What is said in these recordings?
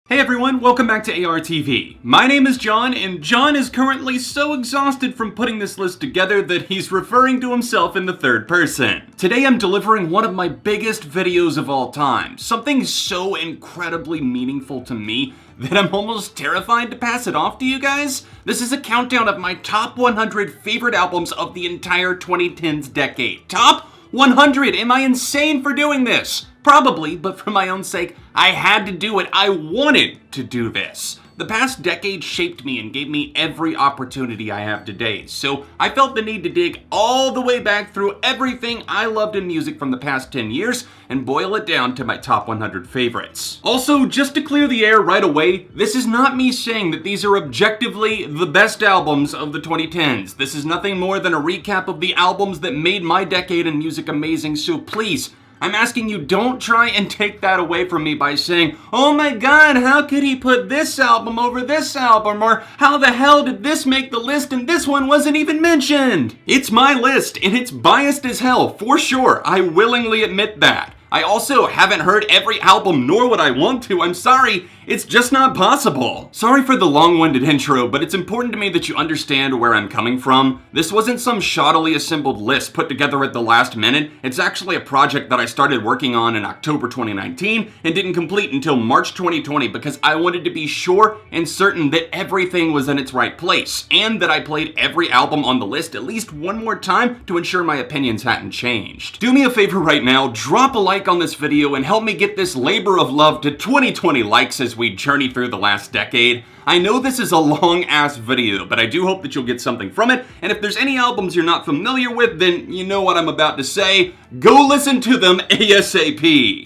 Hey everyone, welcome back to ARTV. My name is John, and John is currently so exhausted from putting this list together that he's referring to himself in the third person. Today I'm delivering one of my biggest videos of all time, something so incredibly meaningful to me that I'm almost terrified to pass it off to you guys. This is a countdown of my top 100 favorite albums of the entire 2010s decade. Top 100! Am I insane for doing this? Probably, but for my own sake, I had to do it. I wanted to do this. The past decade shaped me and gave me every opportunity I have today, so I felt the need to dig all the way back through everything I loved in music from the past 10 years and boil it down to my top 100 favorites. Also, just to clear the air right away, this is not me saying that these are objectively the best albums of the 2010s. This is nothing more than a recap of the albums that made my decade in music amazing, so please, I'm asking you, don't try and take that away from me by saying, oh my god, how could he put this album over this album? Or how the hell did this make the list and this one wasn't even mentioned? It's my list and it's biased as hell, for sure. I willingly admit that. I also haven't heard every album, nor would I want to. I'm sorry, it's just not possible. Sorry for the long-winded intro, but it's important to me that you understand where I'm coming from. This wasn't some shoddily assembled list put together at the last minute. It's actually a project that I started working on in October 2019 and didn't complete until March 2020 because I wanted to be sure and certain that everything was in its right place and that I played every album on the list at least one more time to ensure my opinions hadn't changed. Do me a favor right now, drop a like on this video and help me get this labor of love to 20 likes as we journey through the last decade. I know this is a long ass video, but I do hope that you'll get something from it, and if there's any albums you're not familiar with, then you know what I'm about to say. Go listen to them ASAP.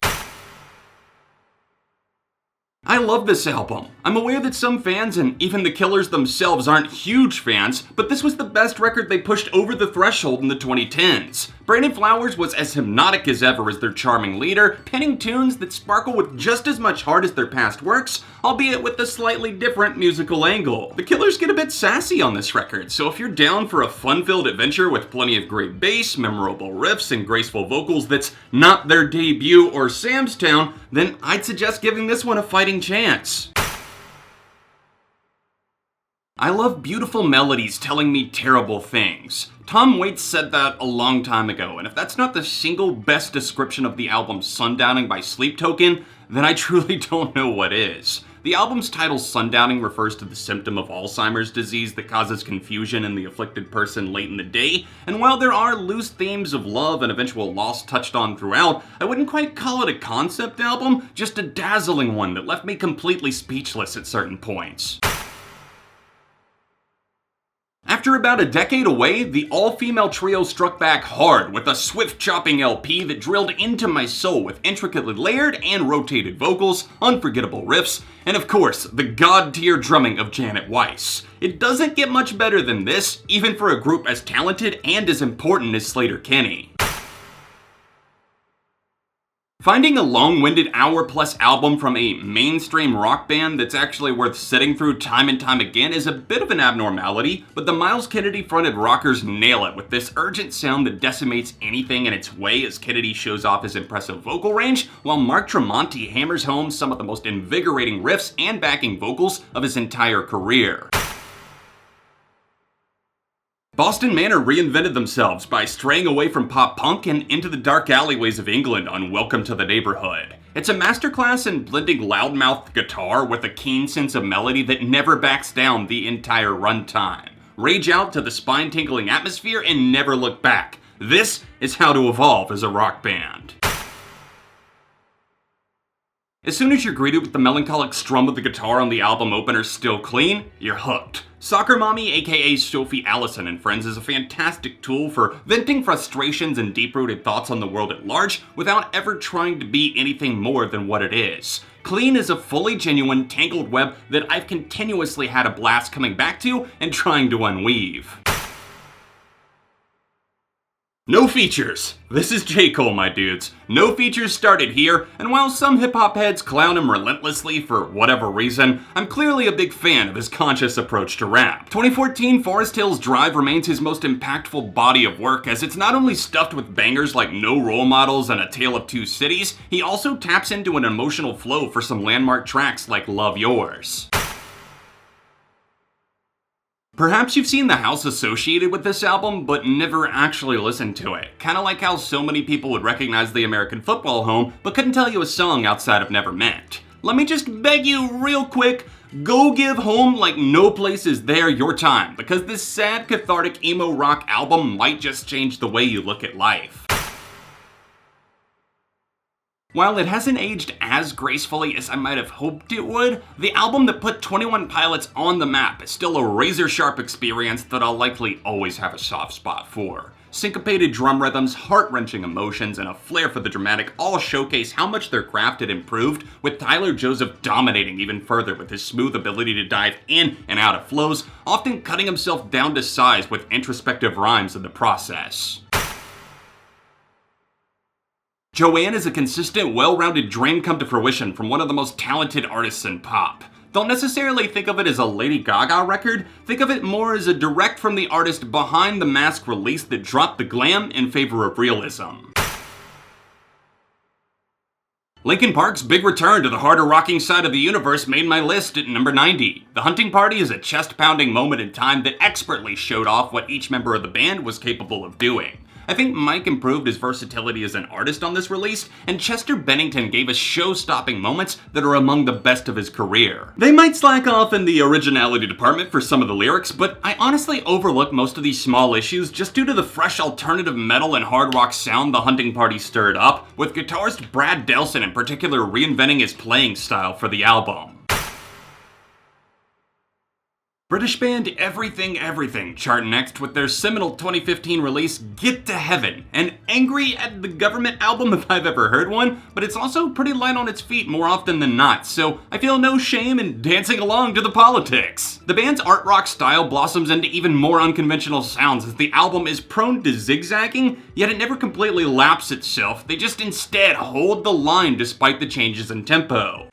I love this album. I'm aware that some fans and even the Killers themselves aren't huge fans, but this was the best record they pushed over the threshold in the 2010s. Brandon Flowers was as hypnotic as ever as their charming leader, penning tunes that sparkle with just as much heart as their past works, albeit with a slightly different musical angle. The Killers get a bit sassy on this record, so if you're down for a fun-filled adventure with plenty of great bass, memorable riffs, and graceful vocals that's not their debut or Sam's Town, then I'd suggest giving this one a fighting chance. I love beautiful melodies telling me terrible things. Tom Waits said that a long time ago, and if that's not the single best description of the album Sundowning by Sleep Token, then I truly don't know what is. The album's title, Sundowning, refers to the symptom of Alzheimer's disease that causes confusion in the afflicted person late in the day, and while there are loose themes of love and eventual loss touched on throughout, I wouldn't quite call it a concept album, just a dazzling one that left me completely speechless at certain points. After about a decade away, the all-female trio struck back hard with a swift-chopping LP that drilled into my soul with intricately layered and rotated vocals, unforgettable riffs, and of course, the god-tier drumming of Janet Weiss. It doesn't get much better than this, even for a group as talented and as important as Sleater-Kinney. Finding a long-winded hour-plus album from a mainstream rock band that's actually worth sitting through time and time again is a bit of an abnormality, but the Myles Kennedy-fronted rockers nail it with this urgent sound that decimates anything in its way as Kennedy shows off his impressive vocal range, while Mark Tremonti hammers home some of the most invigorating riffs and backing vocals of his entire career. Boston Manor reinvented themselves by straying away from pop-punk and into the dark alleyways of England on Welcome to the Neighborhood. It's a masterclass in blending loudmouthed guitar with a keen sense of melody that never backs down the entire runtime. Rage out to the spine-tingling atmosphere and never look back. This is how to evolve as a rock band. As soon as you're greeted with the melancholic strum of the guitar on the album opener Still Clean, you're hooked. Soccer Mommy, aka Sophie Allison and Friends, is a fantastic tool for venting frustrations and deep-rooted thoughts on the world at large without ever trying to be anything more than what it is. Clean is a fully genuine, tangled web that I've continuously had a blast coming back to and trying to unweave. No features. This is J. Cole, my dudes. No features started here, and while some hip-hop heads clown him relentlessly for whatever reason, I'm clearly a big fan of his conscious approach to rap. 2014 Forest Hills Drive remains his most impactful body of work, as it's not only stuffed with bangers like No Role Models and A Tale of Two Cities, he also taps into an emotional flow for some landmark tracks like Love Yours. Perhaps you've seen the house associated with this album, but never actually listened to it. Kinda like how so many people would recognize the American Football Home, but couldn't tell you a song outside of Nevermind. Let me just beg you real quick, go give Home Like No Place Is There your time, because this sad, cathartic emo rock album might just change the way you look at life. While it hasn't aged as gracefully as I might have hoped it would, the album that put 21 Pilots on the map is still a razor-sharp experience that I'll likely always have a soft spot for. Syncopated drum rhythms, heart-wrenching emotions, and a flair for the dramatic all showcase how much their craft had improved, with Tyler Joseph dominating even further with his smooth ability to dive in and out of flows, often cutting himself down to size with introspective rhymes in the process. Joanne is a consistent, well-rounded dream come to fruition from one of the most talented artists in pop. Don't necessarily think of it as a Lady Gaga record, think of it more as a direct from the artist behind the mask release that dropped the glam in favor of realism. Linkin Park's big return to the harder rocking side of the universe made my list at number 90. The Hunting Party is a chest-pounding moment in time that expertly showed off what each member of the band was capable of doing. I think Mike improved his versatility as an artist on this release, and Chester Bennington gave us show-stopping moments that are among the best of his career. They might slack off in the originality department for some of the lyrics, but I honestly overlook most of these small issues just due to the fresh alternative metal and hard rock sound the Hunting Party stirred up, with guitarist Brad Delson in particular reinventing his playing style for the album. British band Everything Everything chart next with their seminal 2015 release Get to Heaven, an angry at the government album if I've ever heard one, but it's also pretty light on its feet more often than not, so I feel no shame in dancing along to the politics. The band's art rock style blossoms into even more unconventional sounds as the album is prone to zigzagging, yet it never completely laps itself, they just instead hold the line despite the changes in tempo.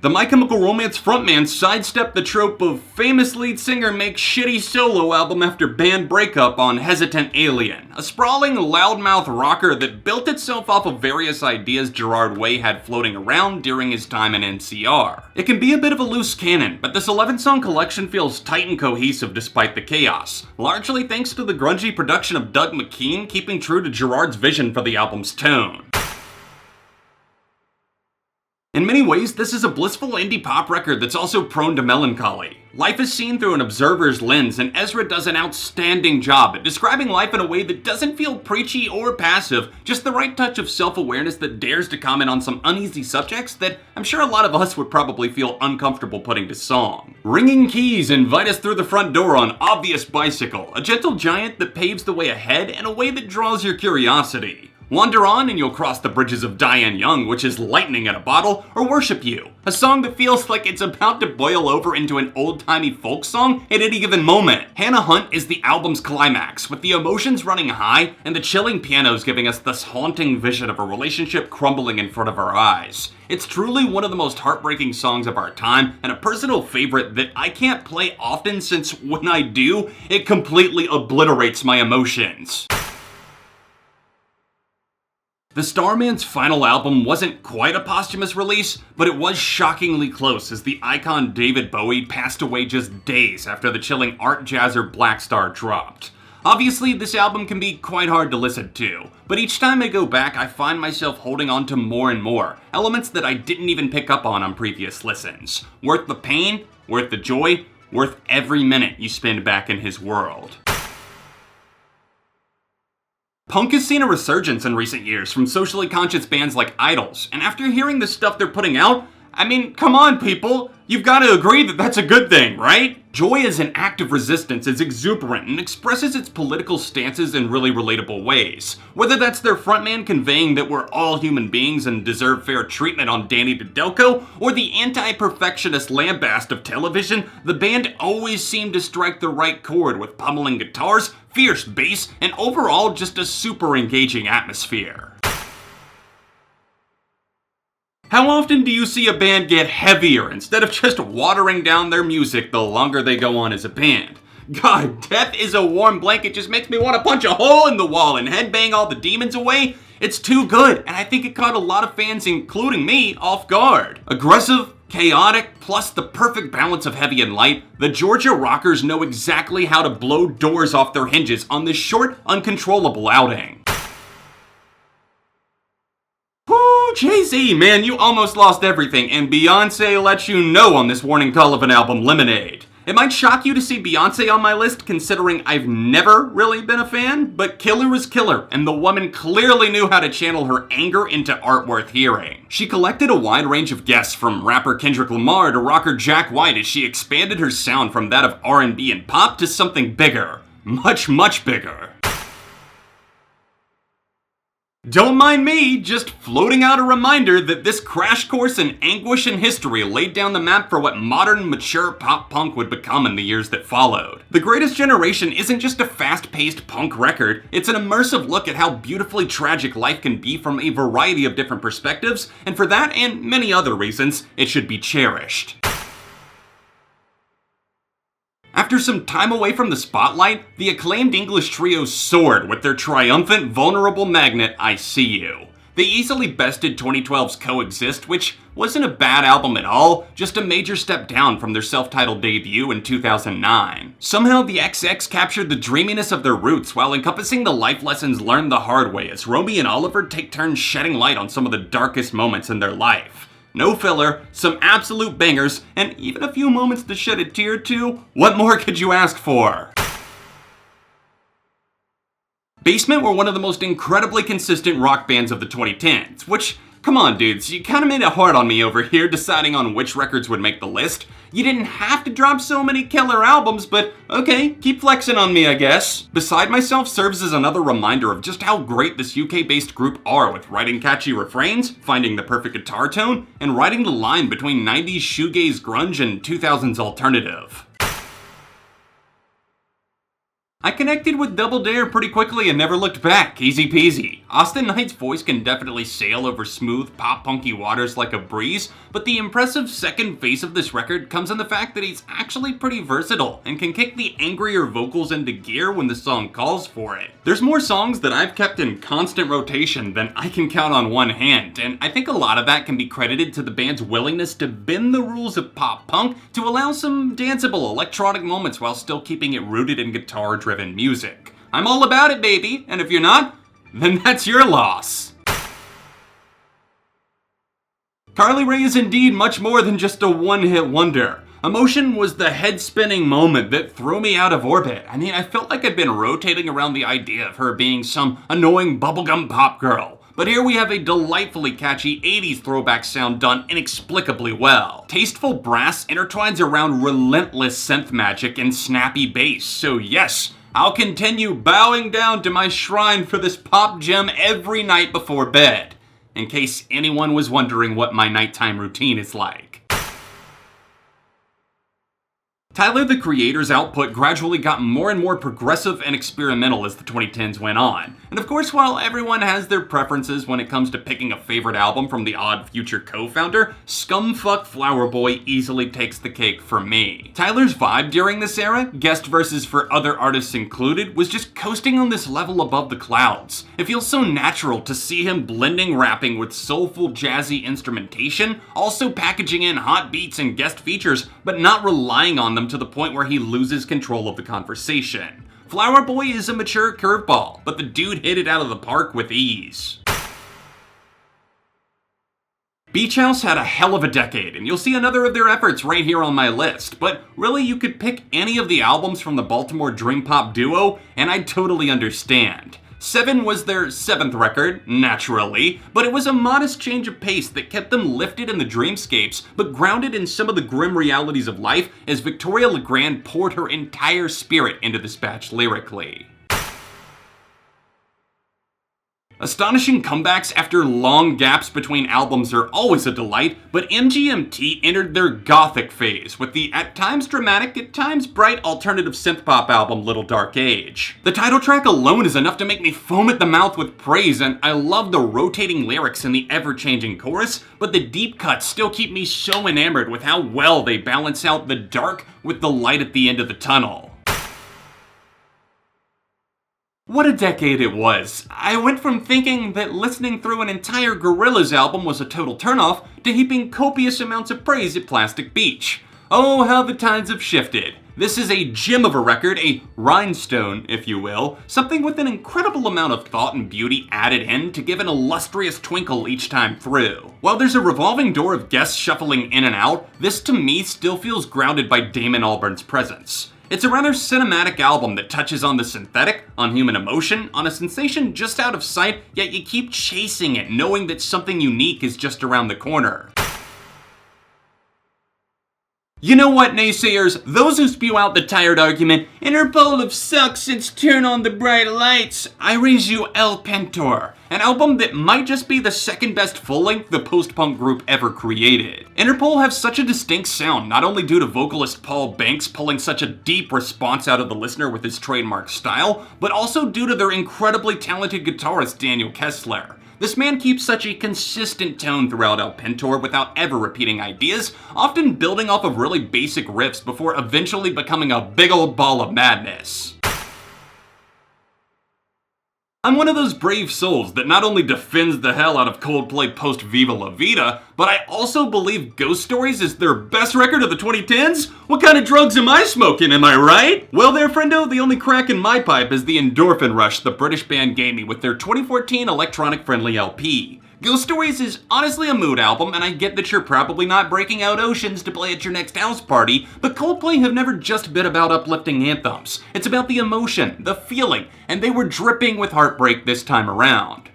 The My Chemical Romance frontman sidestepped the trope of famous lead singer makes shitty solo album after band breakup on Hesitant Alien, a sprawling loudmouth rocker that built itself off of various ideas Gerard Way had floating around during his time in NCR. It can be a bit of a loose cannon, but this 11-song collection feels tight and cohesive despite the chaos, largely thanks to the grungy production of Doug McKean keeping true to Gerard's vision for the album's tone. In many ways, this is a blissful indie pop record that's also prone to melancholy. Life is seen through an observer's lens, and Ezra does an outstanding job at describing life in a way that doesn't feel preachy or passive, just the right touch of self-awareness that dares to comment on some uneasy subjects that I'm sure a lot of us would probably feel uncomfortable putting to song. Ringing keys invite us through the front door on Obvious Bicycle, a gentle giant that paves the way ahead in a way that draws your curiosity. Wander on and you'll cross the bridges of Diane Young, which is lightning in a bottle, or Worship You, a song that feels like it's about to boil over into an old-timey folk song at any given moment. Hannah Hunt is the album's climax, with the emotions running high and the chilling pianos giving us this haunting vision of a relationship crumbling in front of our eyes. It's truly one of the most heartbreaking songs of our time, and a personal favorite that I can't play often since when I do, it completely obliterates my emotions. The Starman's final album wasn't quite a posthumous release, but it was shockingly close as the icon David Bowie passed away just days after the chilling art jazzer Black Star dropped. Obviously, this album can be quite hard to listen to, but each time I go back, I find myself holding on to more and more, elements that I didn't even pick up on previous listens. Worth the pain, worth the joy, worth every minute you spend back in his world. Punk has seen a resurgence in recent years from socially conscious bands like Idols, and after hearing the stuff they're putting out, I mean, come on, people. You've got to agree that that's a good thing, right? Joy as an act of resistance is exuberant and expresses its political stances in really relatable ways. Whether that's their frontman conveying that we're all human beings and deserve fair treatment on Danny Delco, or the anti-perfectionist lambast of television, the band always seemed to strike the right chord with pummeling guitars, fierce bass, and overall just a super engaging atmosphere. How often do you see a band get heavier instead of just watering down their music the longer they go on as a band? God, Death Is a Warm Blanket just makes me want to punch a hole in the wall and headbang all the demons away. It's too good, and I think it caught a lot of fans, including me, off guard. Aggressive, chaotic, plus the perfect balance of heavy and light, the Georgia Rockers know exactly how to blow doors off their hinges on this short, uncontrollable outing. Jay-Z, man, you almost lost everything, and Beyonce lets you know on this warning call of an album, Lemonade. It might shock you to see Beyonce on my list, considering I've never really been a fan, but killer is killer, and the woman clearly knew how to channel her anger into art worth hearing. She collected a wide range of guests, from rapper Kendrick Lamar to rocker Jack White, as she expanded her sound from that of R&B and pop to something bigger. Much, much bigger. Don't mind me, just floating out a reminder that this crash course in anguish and history laid down the map for what modern, mature pop punk would become in the years that followed. The Greatest Generation isn't just a fast-paced punk record, it's an immersive look at how beautifully tragic life can be from a variety of different perspectives, and for that and many other reasons, it should be cherished. After some time away from the spotlight, the acclaimed English trio soared with their triumphant, vulnerable magnet, I See You. They easily bested 2012's Coexist, which wasn't a bad album at all, just a major step down from their self-titled debut in 2009. Somehow the XX captured the dreaminess of their roots while encompassing the life lessons learned the hard way as Romy and Oliver take turns shedding light on some of the darkest moments in their life. No filler, some absolute bangers, and even a few moments to shed a tear or two. What more could you ask for? Basement were one of the most incredibly consistent rock bands of the 2010s, which, come on dudes, you kinda made it hard on me over here deciding on which records would make the list. You didn't have to drop so many killer albums, but okay, keep flexing on me, I guess. Beside Myself serves as another reminder of just how great this UK-based group are with writing catchy refrains, finding the perfect guitar tone, and writing the line between 90s shoegaze grunge and 2000s alternative. I connected with Double Dare pretty quickly and never looked back, easy peasy. Austin Knight's voice can definitely sail over smooth, pop-punky waters like a breeze, but the impressive second phase of this record comes in the fact that he's actually pretty versatile and can kick the angrier vocals into gear when the song calls for it. There's more songs that I've kept in constant rotation than I can count on one hand, and I think a lot of that can be credited to the band's willingness to bend the rules of pop-punk to allow some danceable electronic moments while still keeping it rooted in guitar-driven music. I'm all about it, baby, and if you're not, then that's your loss. Carly Rae is indeed much more than just a one-hit wonder. Emotion was the head-spinning moment that threw me out of orbit. I mean, I felt like I'd been rotating around the idea of her being some annoying bubblegum pop girl. But here we have a delightfully catchy 80s throwback sound done inexplicably well. Tasteful brass intertwines around relentless synth magic and snappy bass, so yes, I'll continue bowing down to my shrine for this pop gem every night before bed, in case anyone was wondering what my nighttime routine is like. Tyler, the Creator's output gradually got more and more progressive and experimental as the 2010s went on. And of course, while everyone has their preferences when it comes to picking a favorite album from the Odd Future co-founder, Scumfuck Flower Boy easily takes the cake for me. Tyler's vibe during this era, guest verses for other artists included, was just coasting on this level above the clouds. It feels so natural to see him blending rapping with soulful jazzy instrumentation, also packaging in hot beats and guest features, but not relying on them to the point where he loses control of the conversation. Flower Boy is a mature curveball, but the dude hit it out of the park with ease. Beach House had a hell of a decade, and you'll see another of their efforts right here on my list, but really you could pick any of the albums from the Baltimore Dream Pop duo, and I'd totally understand. 7 was their 7th record, naturally, but it was a modest change of pace that kept them lifted in the dreamscapes, but grounded in some of the grim realities of life as Victoria Legrand poured her entire spirit into this batch lyrically. Astonishing comebacks after long gaps between albums are always a delight, but MGMT entered their gothic phase with the at times dramatic, at times bright alternative synthpop album Little Dark Age. The title track alone is enough to make me foam at the mouth with praise, and I love the rotating lyrics and the ever-changing chorus, but the deep cuts still keep me so enamored with how well they balance out the dark with the light at the end of the tunnel. What a decade it was. I went from thinking that listening through an entire Gorillaz album was a total turnoff to heaping copious amounts of praise at Plastic Beach. Oh, how the times have shifted. This is a gem of a record, a rhinestone, if you will, something with an incredible amount of thought and beauty added in to give an illustrious twinkle each time through. While there's a revolving door of guests shuffling in and out, this to me still feels grounded by Damon Albarn's presence. It's a rather cinematic album that touches on the synthetic, on human emotion, on a sensation just out of sight, yet you keep chasing it, knowing that something unique is just around the corner. You know what, naysayers? Those who spew out the tired argument, Interpol have sucked since Turn on the Bright Lights, I raise you El Pentor, an album that might just be the second best full-length the post-punk group ever created. Interpol have such a distinct sound, not only due to vocalist Paul Banks pulling such a deep response out of the listener with his trademark style, but also due to their incredibly talented guitarist Daniel Kessler. This man keeps such a consistent tone throughout El Pentor without ever repeating ideas, often building off of really basic riffs before eventually becoming a big old ball of madness. I'm one of those brave souls that not only defends the hell out of Coldplay post Viva La Vida, but I also believe Ghost Stories is their best record of the 2010s? What kind of drugs am I smoking, am I right? Well there, friendo, the only crack in my pipe is the endorphin rush the British band gave me with their 2014 electronic-friendly LP. Ghost Stories is honestly a mood album, and I get that you're probably not breaking out Oceans to play at your next house party, but Coldplay have never just been about uplifting anthems. It's about the emotion, the feeling, and they were dripping with heartbreak this time around.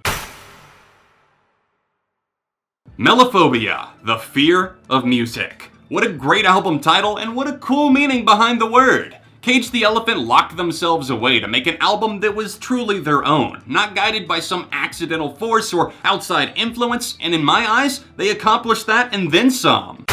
Melophobia, the fear of music. What a great album title, and what a cool meaning behind the word. Cage the Elephant locked themselves away to make an album that was truly their own, not guided by some accidental force or outside influence, and in my eyes, they accomplished that and then some.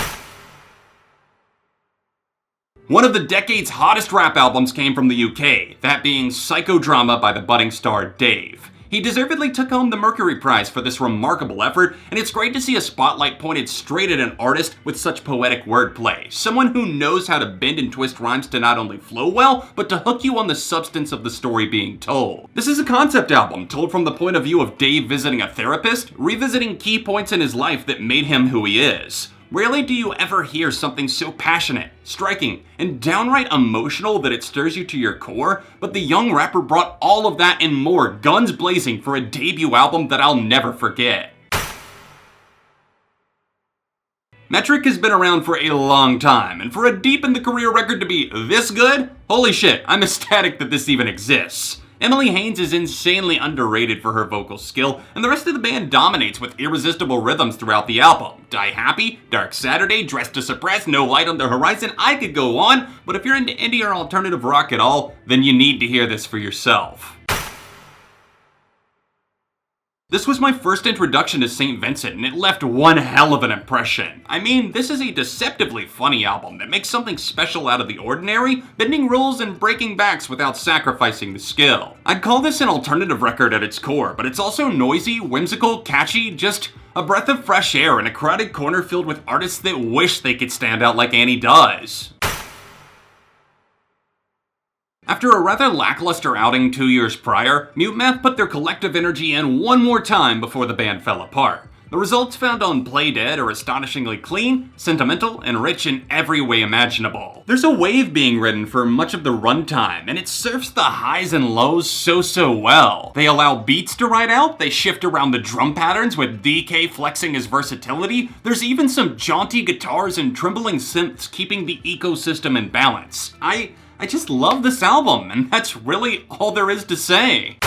One of the decade's hottest rap albums came from the UK, that being Psychodrama by the budding star Dave. He deservedly took home the Mercury Prize for this remarkable effort, and it's great to see a spotlight pointed straight at an artist with such poetic wordplay. Someone who knows how to bend and twist rhymes to not only flow well, but to hook you on the substance of the story being told. This is a concept album told from the point of view of Dave visiting a therapist, revisiting key points in his life that made him who he is. Rarely do you ever hear something so passionate, striking, and downright emotional that it stirs you to your core, but the young rapper brought all of that and more guns blazing for a debut album that I'll never forget. Metric has been around for a long time, and for a deep in the career record to be this good? Holy shit, I'm ecstatic that this even exists. Emily Haines is insanely underrated for her vocal skill, and the rest of the band dominates with irresistible rhythms throughout the album. Die Happy, Dark Saturday, Dressed to Suppress, No Light on the Horizon, I could go on, but if you're into indie or alternative rock at all, then you need to hear this for yourself. This was my first introduction to St. Vincent, and it left one hell of an impression. I mean, this is a deceptively funny album that makes something special out of the ordinary, bending rules and breaking backs without sacrificing the skill. I'd call this an alternative record at its core, but it's also noisy, whimsical, catchy, just a breath of fresh air in a crowded corner filled with artists that wish they could stand out like Annie does. After a rather lackluster outing 2 years prior, Mute Math put their collective energy in one more time before the band fell apart. The results found on Play Dead are astonishingly clean, sentimental, and rich in every way imaginable. There's a wave being ridden for much of the runtime, and it surfs the highs and lows so well. They allow beats to ride out, they shift around the drum patterns with DK flexing his versatility, there's even some jaunty guitars and trembling synths keeping the ecosystem in balance. I just love this album, and that's really all there is to say.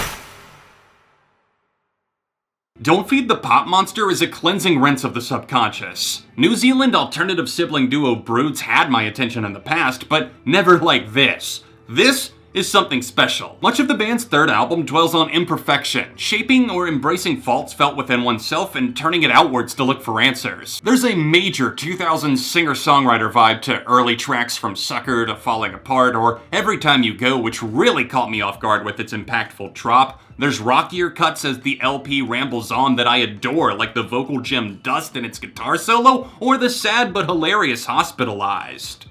Don't Feed the Pop Monster is a cleansing rinse of the subconscious. New Zealand alternative sibling duo Broods had my attention in the past, but never like this. This is something special. Much of the band's third album dwells on imperfection, shaping or embracing faults felt within oneself and turning it outwards to look for answers. There's a major 2000s singer-songwriter vibe to early tracks from Sucker to Falling Apart or Every Time You Go, which really caught me off guard with its impactful trop. There's rockier cuts as the LP rambles on that I adore, like the vocal gem Dust in its guitar solo, or the sad but hilarious Hospitalized.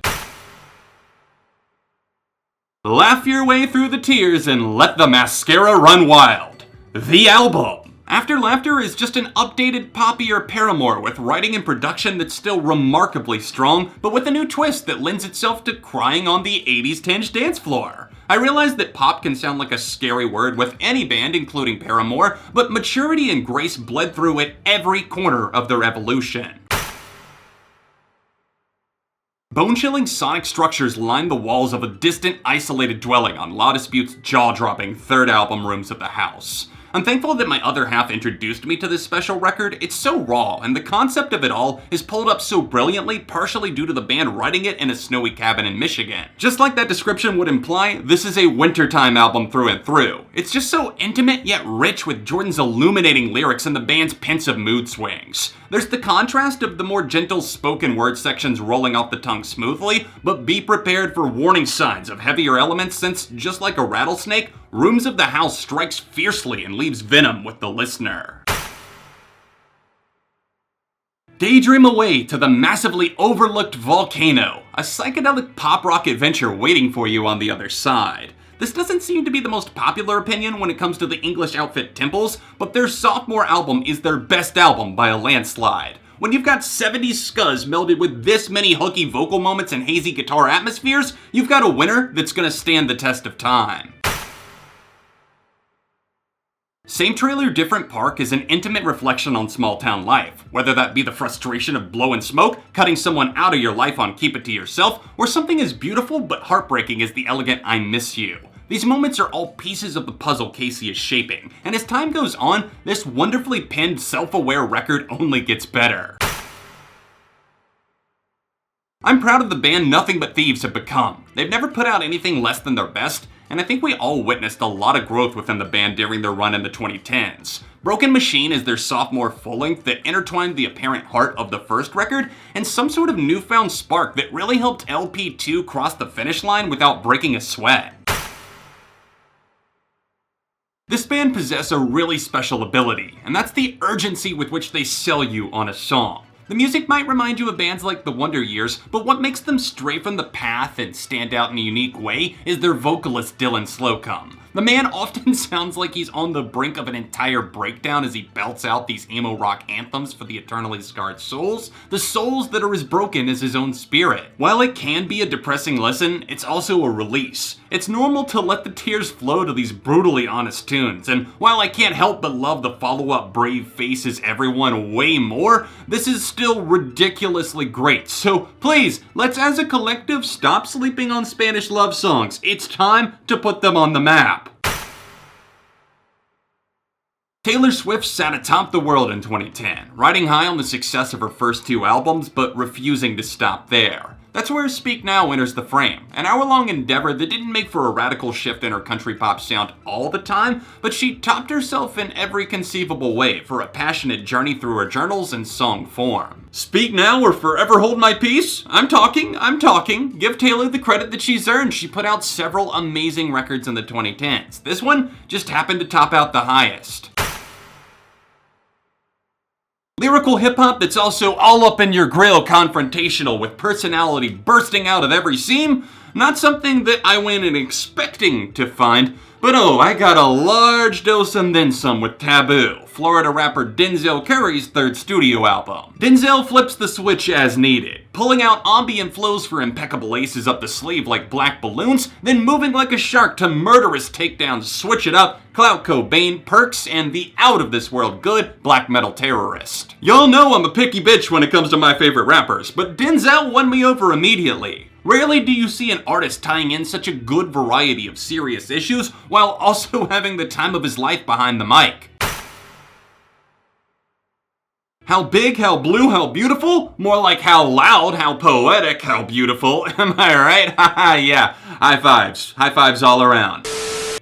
Laugh your way through the tears and let the mascara run wild. The album. After Laughter is just an updated, poppier Paramore with writing and production that's still remarkably strong, but with a new twist that lends itself to crying on the 80s tinge dance floor. I realize that pop can sound like a scary word with any band, including Paramore, but maturity and grace bled through at every corner of their evolution. Bone-chilling sonic structures line the walls of a distant, isolated dwelling on La Dispute's jaw-dropping third album Rooms of the House. I'm thankful that my other half introduced me to this special record. It's so raw, and the concept of it all is pulled up so brilliantly, partially due to the band writing it in a snowy cabin in Michigan. Just like that description would imply, this is a wintertime album through and through. It's just so intimate yet rich with Jordan's illuminating lyrics and the band's pensive mood swings. There's the contrast of the more gentle spoken word sections rolling off the tongue smoothly, but be prepared for warning signs of heavier elements since, just like a rattlesnake, Rooms of the House strikes fiercely and leaves venom with the listener. Daydream away to the massively overlooked Volcano, a psychedelic pop-rock adventure waiting for you on the other side. This doesn't seem to be the most popular opinion when it comes to the English outfit Temples, but their sophomore album is their best album by a landslide. When you've got 70s scuzz melded with this many hooky vocal moments and hazy guitar atmospheres, you've got a winner that's gonna stand the test of time. Same Trailer, Different Park is an intimate reflection on small-town life, whether that be the frustration of blowing smoke, cutting someone out of your life on Keep It To Yourself, or something as beautiful but heartbreaking as the elegant I Miss You. These moments are all pieces of the puzzle Casey is shaping, and as time goes on, this wonderfully penned, self-aware record only gets better. I'm proud of the band Nothing But Thieves have become. They've never put out anything less than their best, and I think we all witnessed a lot of growth within the band during their run in the 2010s. Broken Machine is their sophomore full-length that intertwined the apparent heart of the first record and some sort of newfound spark that really helped LP2 cross the finish line without breaking a sweat. This band possess a really special ability, and that's the urgency with which they sell you on a song. The music might remind you of bands like the Wonder Years, but what makes them stray from the path and stand out in a unique way is their vocalist Dylan Slocum. The man often sounds like he's on the brink of an entire breakdown as he belts out these emo rock anthems for the eternally scarred souls, the souls that are as broken as his own spirit. While it can be a depressing listen, it's also a release. It's normal to let the tears flow to these brutally honest tunes, and while I can't help but love the follow-up Brave Faces Everyone way more, this is still ridiculously great. So please, let's as a collective stop sleeping on Spanish love songs. It's time to put them on the map. Taylor Swift sat atop the world in 2010, riding high on the success of her first two albums, but refusing to stop there. That's where Speak Now enters the frame, an hour-long endeavor that didn't make for a radical shift in her country pop sound all the time, but she topped herself in every conceivable way for a passionate journey through her journals and song form. Speak Now or Forever Hold My Peace? I'm talking. Give Taylor the credit that she's earned. She put out several amazing records in the 2010s. This one just happened to top out the highest. Lyrical hip-hop that's also all up in your grill, confrontational with personality bursting out of every seam? Not something that I went in expecting to find, but oh, I got a large dose and then some with Taboo, Florida rapper Denzel Curry's third studio album. Denzel flips the switch as needed, pulling out ambient flows for impeccable aces up the sleeve like black balloons, then moving like a shark to murderous takedowns, Switch It Up, Clout Cobain, Perks, and the out-of-this-world good black metal terrorist. Y'all know I'm a picky bitch when it comes to my favorite rappers, but Denzel won me over immediately. Rarely do you see an artist tying in such a good variety of serious issues while also having the time of his life behind the mic. How big, how blue, how beautiful? More like how loud, how poetic, how beautiful. Am I right? Haha, yeah. High fives. High fives all around.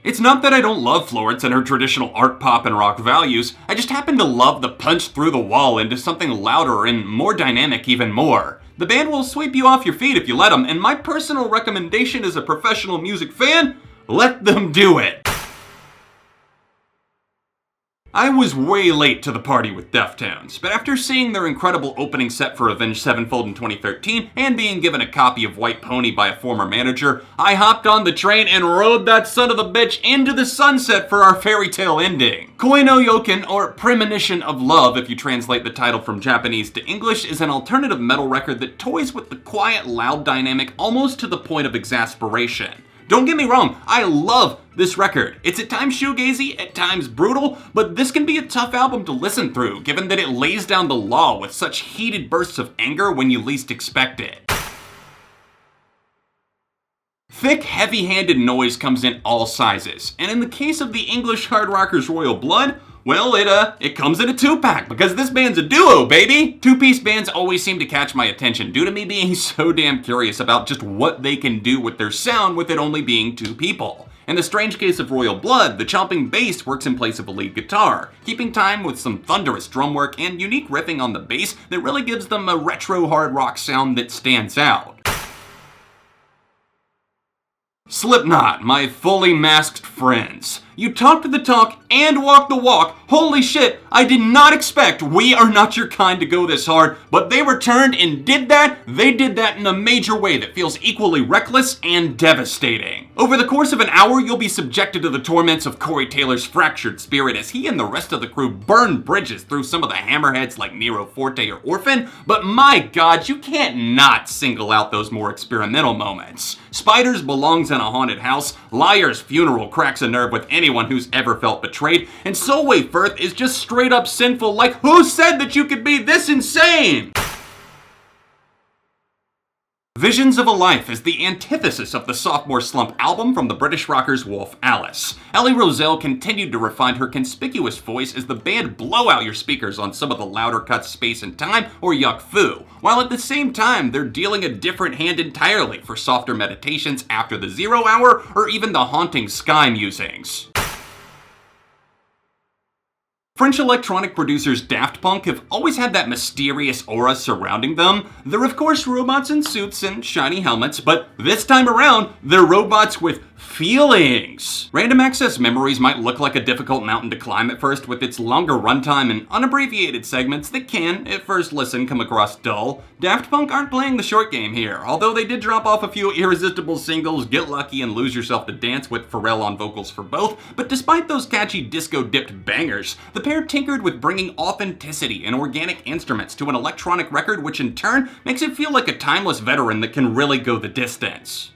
It's not that I don't love Florence and her traditional art, pop, and rock values. I just happen to love the punch through the wall into something louder and more dynamic even more. The band will sweep you off your feet if you let them, and my personal recommendation as a professional music fan, let them do it. I was way late to the party with Deftones, but after seeing their incredible opening set for Avenged Sevenfold in 2013 and being given a copy of White Pony by a former manager, I hopped on the train and rode that son of a bitch into the sunset for our fairy tale ending. Koi no Yoken, or Premonition of Love if you translate the title from Japanese to English, is an alternative metal record that toys with the quiet, loud dynamic almost to the point of exasperation. Don't get me wrong, I love this record. It's at times shoegazy, at times brutal, but this can be a tough album to listen through, given that it lays down the law with such heated bursts of anger when you least expect it. Thick, heavy-handed noise comes in all sizes, and in the case of the English hard rockers Royal Blood, well, it comes in a 2-pack, because this band's a duo, baby! Two-piece bands always seem to catch my attention due to me being so damn curious about just what they can do with their sound with it only being 2 people. In the strange case of Royal Blood, the chomping bass works in place of a lead guitar, keeping time with some thunderous drum work and unique riffing on the bass that really gives them a retro hard rock sound that stands out. Slipknot, my fully masked friends. You talked the talk and walked the walk. Holy shit, I did not expect We Are Not Your Kind to go this hard, but they returned and did that. They did that in a major way that feels equally reckless and devastating. Over the course of an hour, you'll be subjected to the torments of Corey Taylor's fractured spirit as he and the rest of the crew burn bridges through some of the hammerheads like Nero Forte or Orphan, but my god, you can't not single out those more experimental moments. Spiders belongs in a haunted house, Liar's funeral cracks a nerve with anyone who's ever felt betrayed, and Solway Firth is just straight up sinful, like who said that you could be this insane? Visions of a Life is the antithesis of the sophomore slump album from the British rockers Wolf Alice. Ellie Roselle continued to refine her conspicuous voice as the band blow out your speakers on some of the louder cuts Space and Time or Yuck Fu, while at the same time they're dealing a different hand entirely for softer meditations after the 0 hour or even the haunting Sky musings. French electronic producers Daft Punk have always had that mysterious aura surrounding them. They're of course robots in suits and shiny helmets, but this time around, they're robots with feelings. Random Access Memories might look like a difficult mountain to climb at first with its longer runtime and unabbreviated segments that can, at first listen, come across dull. Daft Punk aren't playing the short game here, although they did drop off a few irresistible singles, Get Lucky and Lose Yourself to Dance with Pharrell on vocals for both, but despite those catchy disco-dipped bangers, the pair tinkered with bringing authenticity and organic instruments to an electronic record which in turn makes it feel like a timeless veteran that can really go the distance.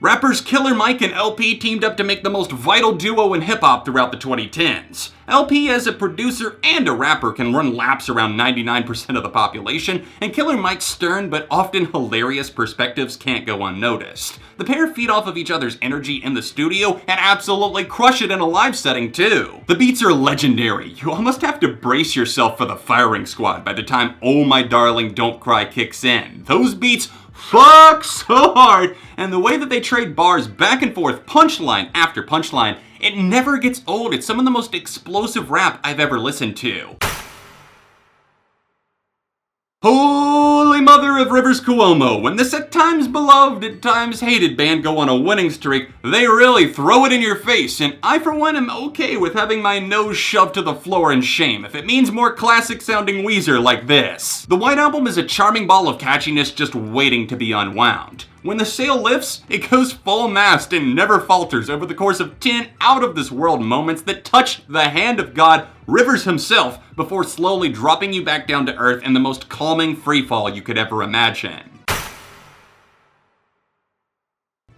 Rappers Killer Mike and LP teamed up to make the most vital duo in hip-hop throughout the 2010s. LP as a producer and a rapper can run laps around 99% of the population, and Killer Mike's stern but often hilarious perspectives can't go unnoticed. The pair feed off of each other's energy in the studio and absolutely crush it in a live setting too. The beats are legendary. You almost have to brace yourself for the firing squad by the time Oh My Darling Don't Cry kicks in. Those beats fuck so hard, and the way that they trade bars back and forth, punchline after punchline, it never gets old. It's some of the most explosive rap I've ever listened to. Holy mother of Rivers Cuomo, when this at times beloved, at times hated band go on a winning streak, they really throw it in your face, and I for one am okay with having my nose shoved to the floor in shame if it means more classic sounding Weezer like this. The White Album is a charming ball of catchiness just waiting to be unwound. When the sail lifts, it goes full mast and never falters over the course of 10 out-of-this-world moments that touch the hand of God, Rivers himself, before slowly dropping you back down to earth in the most calming freefall you could ever imagine.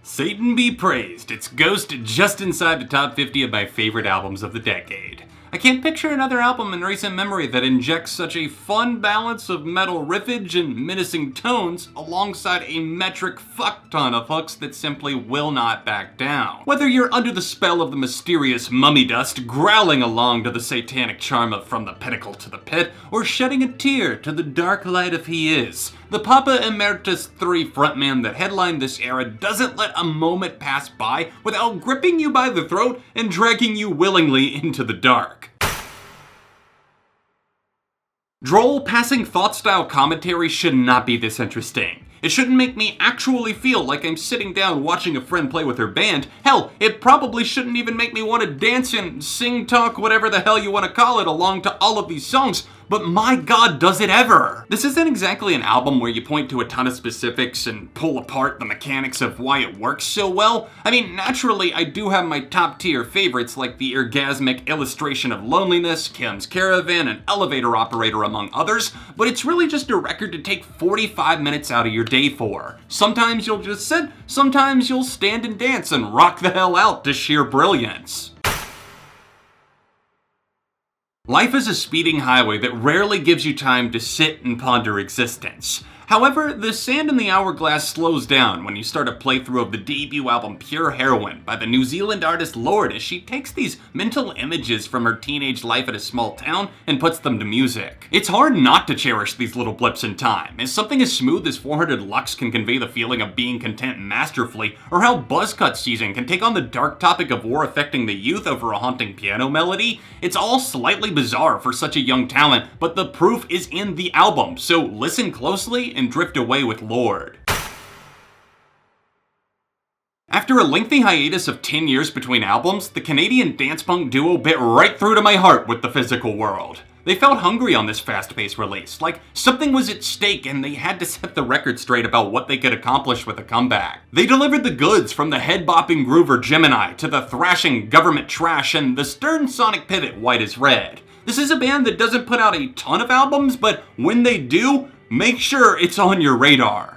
Satan be praised, it's Ghost just inside the top 50 of my favorite albums of the decade. I can't picture another album in recent memory that injects such a fun balance of metal riffage and menacing tones alongside a metric fuck ton of hooks that simply will not back down. Whether you're under the spell of the mysterious mummy dust, growling along to the satanic charm of From the Pinnacle to the Pit, or shedding a tear to the dark light of He Is, the Papa Emeritus 3 frontman that headlined this era doesn't let a moment pass by without gripping you by the throat and dragging you willingly into the dark. Droll, passing thought-style commentary should not be this interesting. It shouldn't make me actually feel like I'm sitting down watching a friend play with her band. Hell, it probably shouldn't even make me want to dance and sing, talk, whatever the hell you want to call it, along to all of these songs. But my god, does it ever! This isn't exactly an album where you point to a ton of specifics and pull apart the mechanics of why it works so well. I mean, naturally, I do have my top tier favorites like the orgasmic illustration of loneliness, Kim's Caravan, and Elevator Operator, among others, but it's really just a record to take 45 minutes out of your day for. Sometimes you'll just sit, sometimes you'll stand and dance and rock the hell out to sheer brilliance. Life is a speeding highway that rarely gives you time to sit and ponder existence. However, the sand in the hourglass slows down when you start a playthrough of the debut album Pure Heroin by the New Zealand artist Lorde as she takes these mental images from her teenage life in a small town and puts them to music. It's hard not to cherish these little blips in time, as something as smooth as 400 Lux can convey the feeling of being content masterfully, or how Buzzcut Season can take on the dark topic of war affecting the youth over a haunting piano melody. It's all slightly bizarre for such a young talent, but the proof is in the album, so listen closely and drift away with Lorde. After a lengthy hiatus of 10 years between albums, the Canadian dance punk duo bit right through to my heart with The Physical World. They felt hungry on this fast-paced release, like something was at stake and they had to set the record straight about what they could accomplish with a comeback. They delivered the goods, from the head-bopping groover Gemini to the thrashing government trash and the stern sonic pivot White as Red. This is a band that doesn't put out a ton of albums, but when they do, make sure it's on your radar.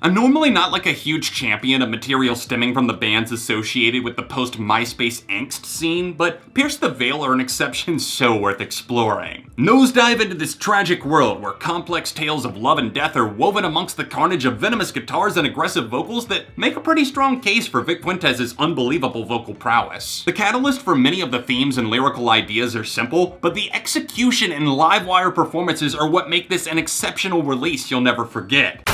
I'm normally not like a huge champion of material stemming from the bands associated with the post-MySpace angst scene, but Pierce the Veil are an exception so worth exploring. Nosedive into this tragic world where complex tales of love and death are woven amongst the carnage of venomous guitars and aggressive vocals that make a pretty strong case for Vic Fuentes' unbelievable vocal prowess. The catalyst for many of the themes and lyrical ideas are simple, but the execution and live wire performances are what make this an exceptional release you'll never forget.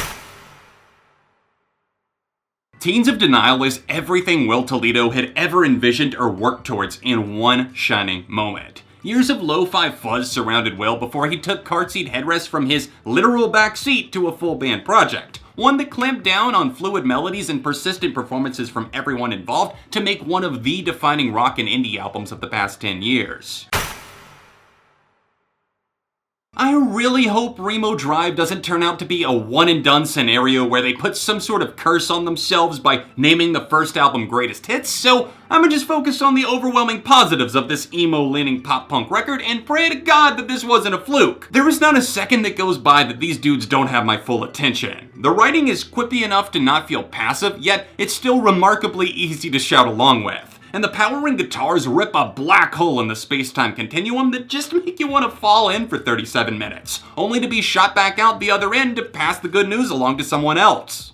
Teens of Denial is everything Will Toledo had ever envisioned or worked towards in one shining moment. Years of lo-fi fuzz surrounded Will before he took car seat headrests from his literal back seat to a full band project. One that clamped down on fluid melodies and persistent performances from everyone involved to make one of the defining rock and indie albums of the past 10 years. I really hope Remo Drive doesn't turn out to be a one-and-done scenario where they put some sort of curse on themselves by naming the first album Greatest Hits, so I'ma just focus on the overwhelming positives of this emo-leaning pop-punk record and pray to God that this wasn't a fluke. There is not a second that goes by that these dudes don't have my full attention. The writing is quippy enough to not feel passive, yet it's still remarkably easy to shout along with. And the powering guitars rip a black hole in the space-time continuum that just make you want to fall in for 37 minutes, only to be shot back out the other end to pass the good news along to someone else.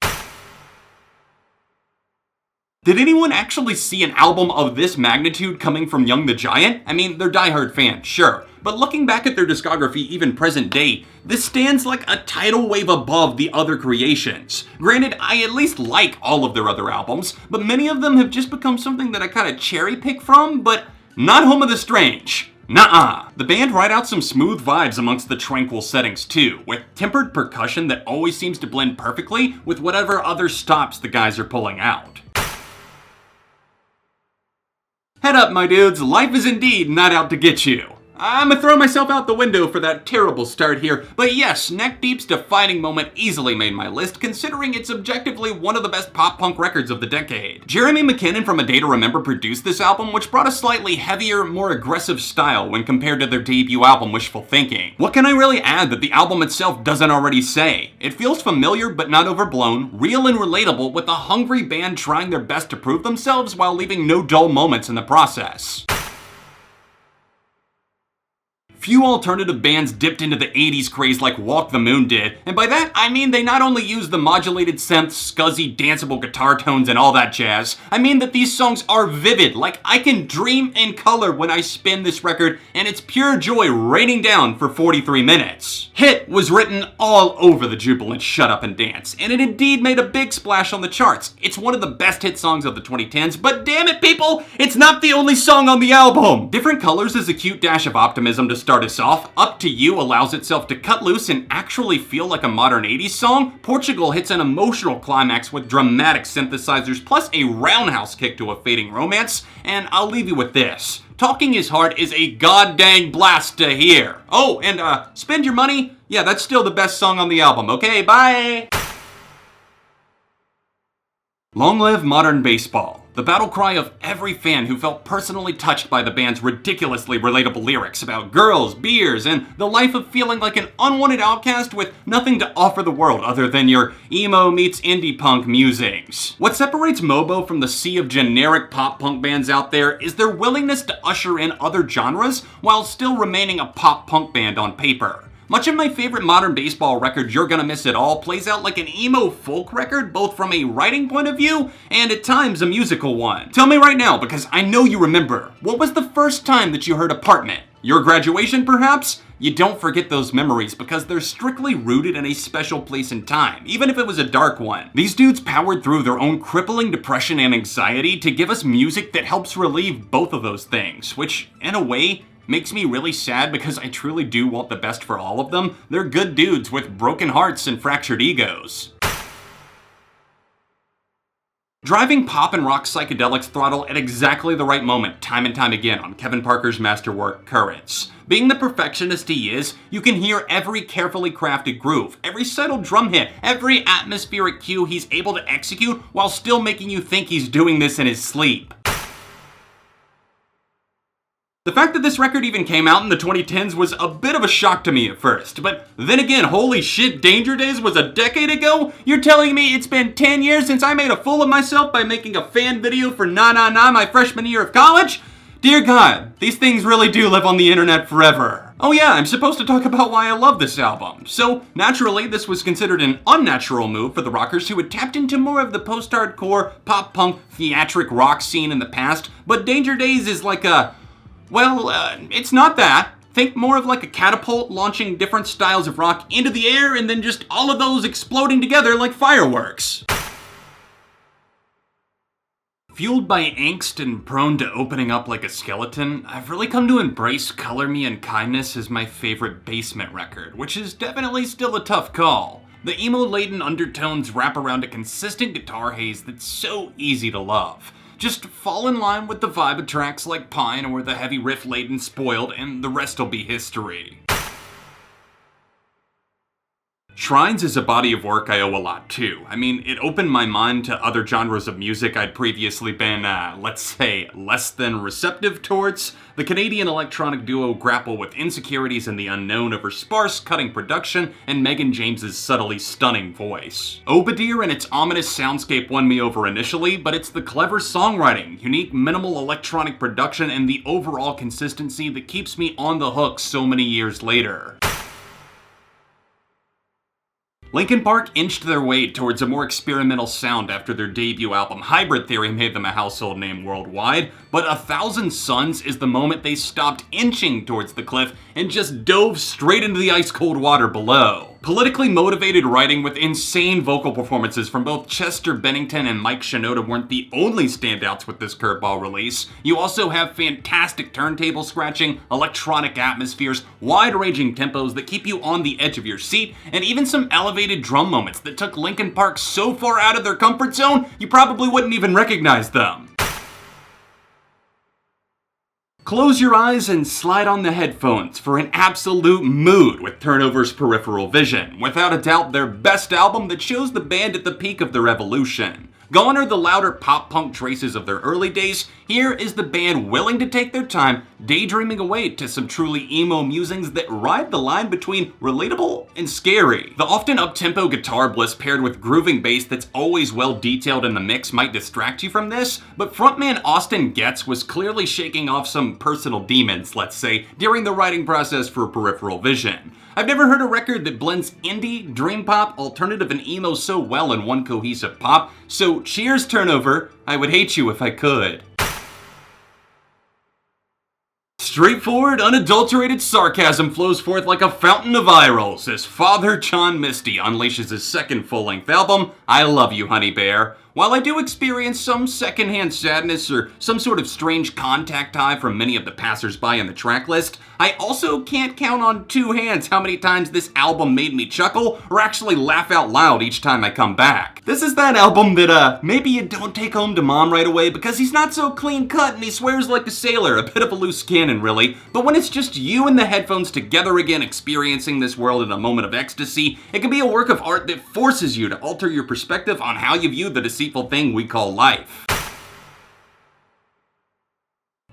Did anyone actually see an album of this magnitude coming from Young the Giant? I mean, they're diehard fans, sure, but looking back at their discography even present day, this stands like a tidal wave above the other creations. Granted, I at least like all of their other albums, but many of them have just become something that I kinda cherry pick from, but not Home of the Strange. Nuh-uh. The band ride out some smooth vibes amongst the tranquil settings too, with tempered percussion that always seems to blend perfectly with whatever other stops the guys are pulling out. Head up, my dudes, life is indeed not out to get you. I'm gonna throw myself out the window for that terrible start here, but yes, Neck Deep's defining moment easily made my list, considering it's objectively one of the best pop-punk records of the decade. Jeremy McKinnon from A Day to Remember produced this album, which brought a slightly heavier, more aggressive style when compared to their debut album, Wishful Thinking. What can I really add that the album itself doesn't already say? It feels familiar but not overblown, real and relatable, with a hungry band trying their best to prove themselves while leaving no dull moments in the process. Few alternative bands dipped into the 80s craze like Walk the Moon did, and by that I mean they not only used the modulated synths, scuzzy, danceable guitar tones, and all that jazz, I mean that these songs are vivid, like I can dream in color when I spin this record, and it's pure joy raining down for 43 minutes. Hit was written all over the jubilant Shut Up and Dance, and it indeed made a big splash on the charts. It's one of the best hit songs of the 2010s, but damn it people, it's not the only song on the album! Different Colors is a cute dash of optimism to start us off. Up to You allows itself to cut loose and actually feel like a modern 80s song. Portugal hits an emotional climax with dramatic synthesizers plus a roundhouse kick to a fading romance. And I'll leave you with this. Talking Is Hard is a goddamn blast to hear. Oh, and Spend Your Money? Yeah, that's still the best song on the album. Okay, bye! Long live modern baseball. The battle cry of every fan who felt personally touched by the band's ridiculously relatable lyrics about girls, beers, and the life of feeling like an unwanted outcast with nothing to offer the world other than your emo meets indie punk musings. What separates Mobo from the sea of generic pop punk bands out there is their willingness to usher in other genres while still remaining a pop punk band on paper. Much of my favorite modern baseball record, You're Gonna Miss It All, plays out like an emo folk record, both from a writing point of view and at times a musical one. Tell me right now, because I know you remember, what was the first time that you heard Apartment? Your graduation, perhaps? You don't forget those memories because they're strictly rooted in a special place and time, even if it was a dark one. These dudes powered through their own crippling depression and anxiety to give us music that helps relieve both of those things, which, in a way, makes me really sad because I truly do want the best for all of them. They're good dudes with broken hearts and fractured egos. Driving pop and rock psychedelics throttle at exactly the right moment, time and time again, on Kevin Parker's masterwork, Currents. Being the perfectionist he is, you can hear every carefully crafted groove, every subtle drum hit, every atmospheric cue he's able to execute while still making you think he's doing this in his sleep. The fact that this record even came out in the 2010s was a bit of a shock to me at first, but then again, holy shit, Danger Days was a decade ago? You're telling me it's been 10 years since I made a fool of myself by making a fan video for Na Na Na my freshman year of college? Dear God, these things really do live on the internet forever. Oh yeah, I'm supposed to talk about why I love this album. So, naturally, this was considered an unnatural move for the rockers who had tapped into more of the post-hardcore, pop-punk, theatric rock scene in the past, but Danger Days is like a... well, it's not that. Think more of like a catapult launching different styles of rock into the air and then just all of those exploding together like fireworks. Fueled by angst and prone to opening up like a skeleton, I've really come to embrace Color Me and Kindness as my favorite basement record, which is definitely still a tough call. The emo-laden undertones wrap around a consistent guitar haze that's so easy to love. Just fall in line with the vibe of tracks like Pine or the heavy riff-laden Spoiled, and the rest'll be history. Shrines is a body of work I owe a lot to. I mean, it opened my mind to other genres of music I'd previously been, let's say, less than receptive towards. The Canadian electronic duo grapple with insecurities and the unknown over sparse, cutting production and Megan James's subtly stunning voice. Obadiah and its ominous soundscape won me over initially, but it's the clever songwriting, unique minimal electronic production, and the overall consistency that keeps me on the hook so many years later. Linkin Park inched their way towards a more experimental sound after their debut album Hybrid Theory made them a household name worldwide, but 1,000 Suns is the moment they stopped inching towards the cliff and just dove straight into the ice-cold water below. Politically motivated writing with insane vocal performances from both Chester Bennington and Mike Shinoda weren't the only standouts with this curveball release. You also have fantastic turntable scratching, electronic atmospheres, wide-ranging tempos that keep you on the edge of your seat, and even some elevated drum moments that took Linkin Park so far out of their comfort zone, you probably wouldn't even recognize them. Close your eyes and slide on the headphones for an absolute mood with Turnover's Peripheral Vision, without a doubt their best album that shows the band at the peak of their evolution. Gone are the louder pop-punk traces of their early days. Here is the band willing to take their time, daydreaming away to some truly emo musings that ride the line between relatable and scary. The often up-tempo guitar bliss paired with grooving bass that's always well detailed in the mix might distract you from this, but frontman Austin Getz was clearly shaking off some personal demons, let's say, during the writing process for Peripheral Vision. I've never heard a record that blends indie, dream pop, alternative, and emo so well in one cohesive pop, so cheers, Turnover. I would hate you if I could. Straightforward, unadulterated sarcasm flows forth like a fountain of eye rolls as Father John Misty unleashes his second full-length album, I Love You, Honey Bear. While I do experience some secondhand sadness or some sort of strange contact high from many of the passersby in the track list, I also can't count on two hands how many times this album made me chuckle or actually laugh out loud each time I come back. This is that album that maybe you don't take home to mom right away because he's not so clean cut and he swears like a sailor, a bit of a loose cannon really, but when it's just you and the headphones together again experiencing this world in a moment of ecstasy, it can be a work of art that forces you to alter your perspective on how you view the deceitful thing we call life.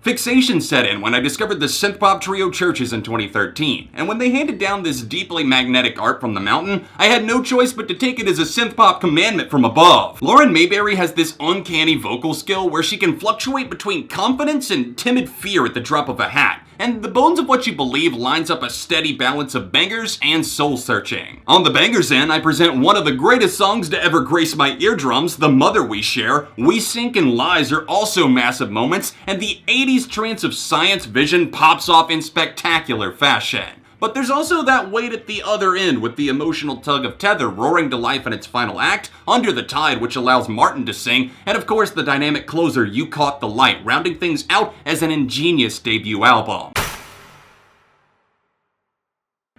Fixation set in when I discovered the synthpop trio Churches in 2013, and when they handed down this deeply magnetic art from the mountain, I had no choice but to take it as a synthpop commandment from above. Lauren Mayberry has this uncanny vocal skill where she can fluctuate between confidence and timid fear at the drop of a hat, and the bones of what you believe lines up a steady balance of bangers and soul-searching. On the bangers end, I present one of the greatest songs to ever grace my eardrums, The Mother We Share. We Sink and Lies are also massive moments, and the 80s trance of science vision pops off in spectacular fashion. But there's also that weight at the other end with the emotional tug of Tether roaring to life in its final act, Under the Tide, which allows Martin to sing, and of course the dynamic closer You Caught the Light, rounding things out as an ingenious debut album.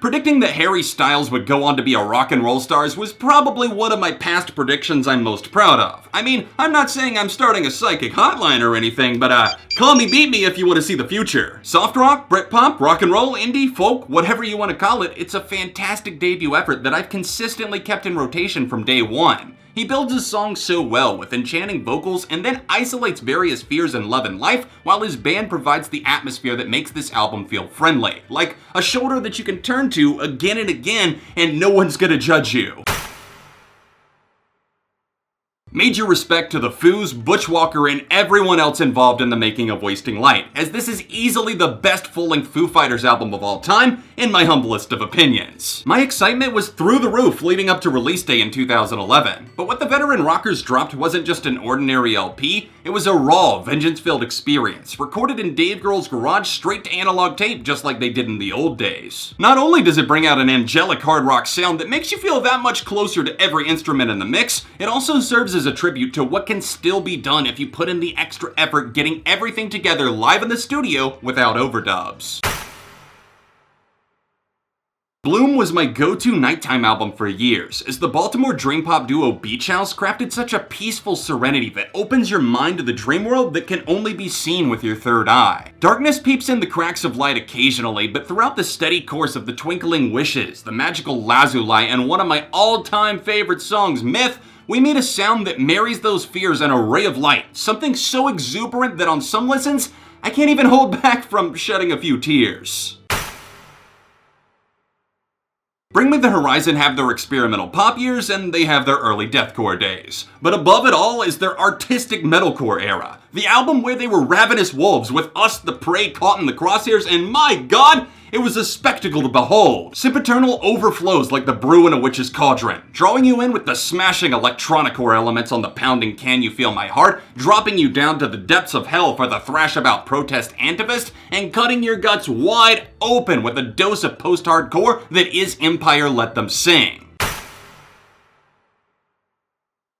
Predicting that Harry Styles would go on to be a rock and roll star was probably one of my past predictions I'm most proud of. I mean, I'm not saying I'm starting a psychic hotline or anything, but call me beat me if you want to see the future. Soft rock, Britpop, rock and roll, indie, folk, whatever you want to call it, it's a fantastic debut effort that I've consistently kept in rotation from day one. He builds his songs so well with enchanting vocals and then isolates various fears in love and life while his band provides the atmosphere that makes this album feel friendly, like a shoulder that you can turn to again and again and no one's gonna judge you. Major respect to the Foos, Butch Walker, and everyone else involved in the making of Wasting Light, as this is easily the best full-length Foo Fighters album of all time, in my humblest of opinions. My excitement was through the roof leading up to release day in 2011, but what the veteran rockers dropped wasn't just an ordinary LP, it was a raw, vengeance-filled experience, recorded in Dave Grohl's garage straight to analog tape just like they did in the old days. Not only does it bring out an angelic hard rock sound that makes you feel that much closer to every instrument in the mix, it also serves as a tribute to what can still be done if you put in the extra effort getting everything together live in the studio without overdubs. Bloom was my go-to nighttime album for years, as the Baltimore dream pop duo Beach House crafted such a peaceful serenity that opens your mind to the dream world that can only be seen with your third eye. Darkness peeps in the cracks of light occasionally, but throughout the steady course of the Twinkling Wishes, the magical Lazuli, and one of my all-time favorite songs, Myth, we meet a sound that marries those fears an array of light, something so exuberant that on some listens, I can't even hold back from shedding a few tears. Bring Me the Horizon have their experimental pop years, and they have their early deathcore days. But above it all is their artistic metalcore era. The album where they were ravenous wolves with us the prey caught in the crosshairs, and my god, it was a spectacle to behold. Sempiternal overflows like the brew in a witch's cauldron, drawing you in with the smashing electronicore elements on the pounding Can You Feel My Heart, dropping you down to the depths of hell for the thrash about protest antivist, and cutting your guts wide open with a dose of post-hardcore that is Empire Let Them Sing.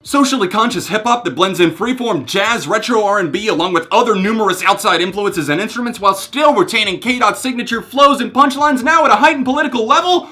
Socially conscious hip-hop that blends in freeform jazz, retro R&B, along with other numerous outside influences and instruments while still retaining K-Dot's signature flows and punchlines now at a heightened political level?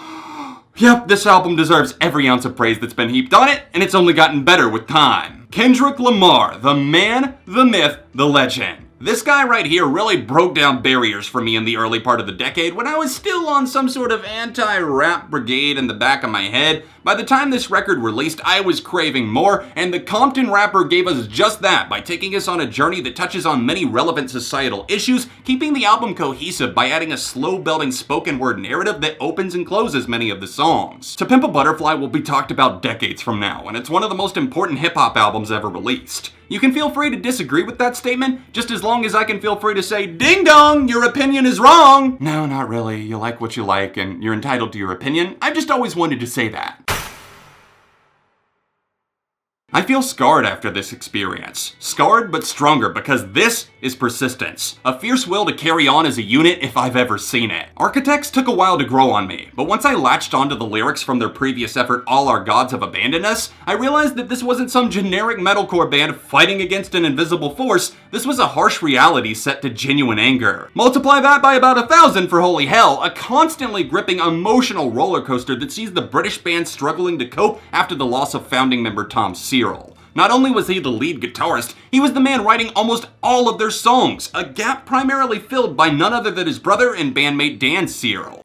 Yep, this album deserves every ounce of praise that's been heaped on it, and it's only gotten better with time. Kendrick Lamar, the man, the myth, the legend. This guy right here really broke down barriers for me in the early part of the decade when I was still on some sort of anti-rap brigade in the back of my head. By the time this record released, I was craving more, and the Compton rapper gave us just that by taking us on a journey that touches on many relevant societal issues, keeping the album cohesive by adding a slow-building spoken word narrative that opens and closes many of the songs. To Pimp a Butterfly will be talked about decades from now, and it's one of the most important hip-hop albums ever released. You can feel free to disagree with that statement, just as long as I can feel free to say, "Ding dong, your opinion is wrong!" No, not really. You like what you like, and you're entitled to your opinion. I've just always wanted to say that. I feel scarred after this experience. Scarred but stronger because this is persistence. A fierce will to carry on as a unit if I've ever seen it. Architects took a while to grow on me, but once I latched onto the lyrics from their previous effort, All Our Gods Have Abandoned Us, I realized that this wasn't some generic metalcore band fighting against an invisible force. This was a harsh reality set to genuine anger. Multiply that by about 1,000 for Holy Hell, a constantly gripping emotional roller coaster that sees the British band struggling to cope after the loss of founding member Tom Cyril. Not only was he the lead guitarist, he was the man writing almost all of their songs, a gap primarily filled by none other than his brother and bandmate Dan Cyril.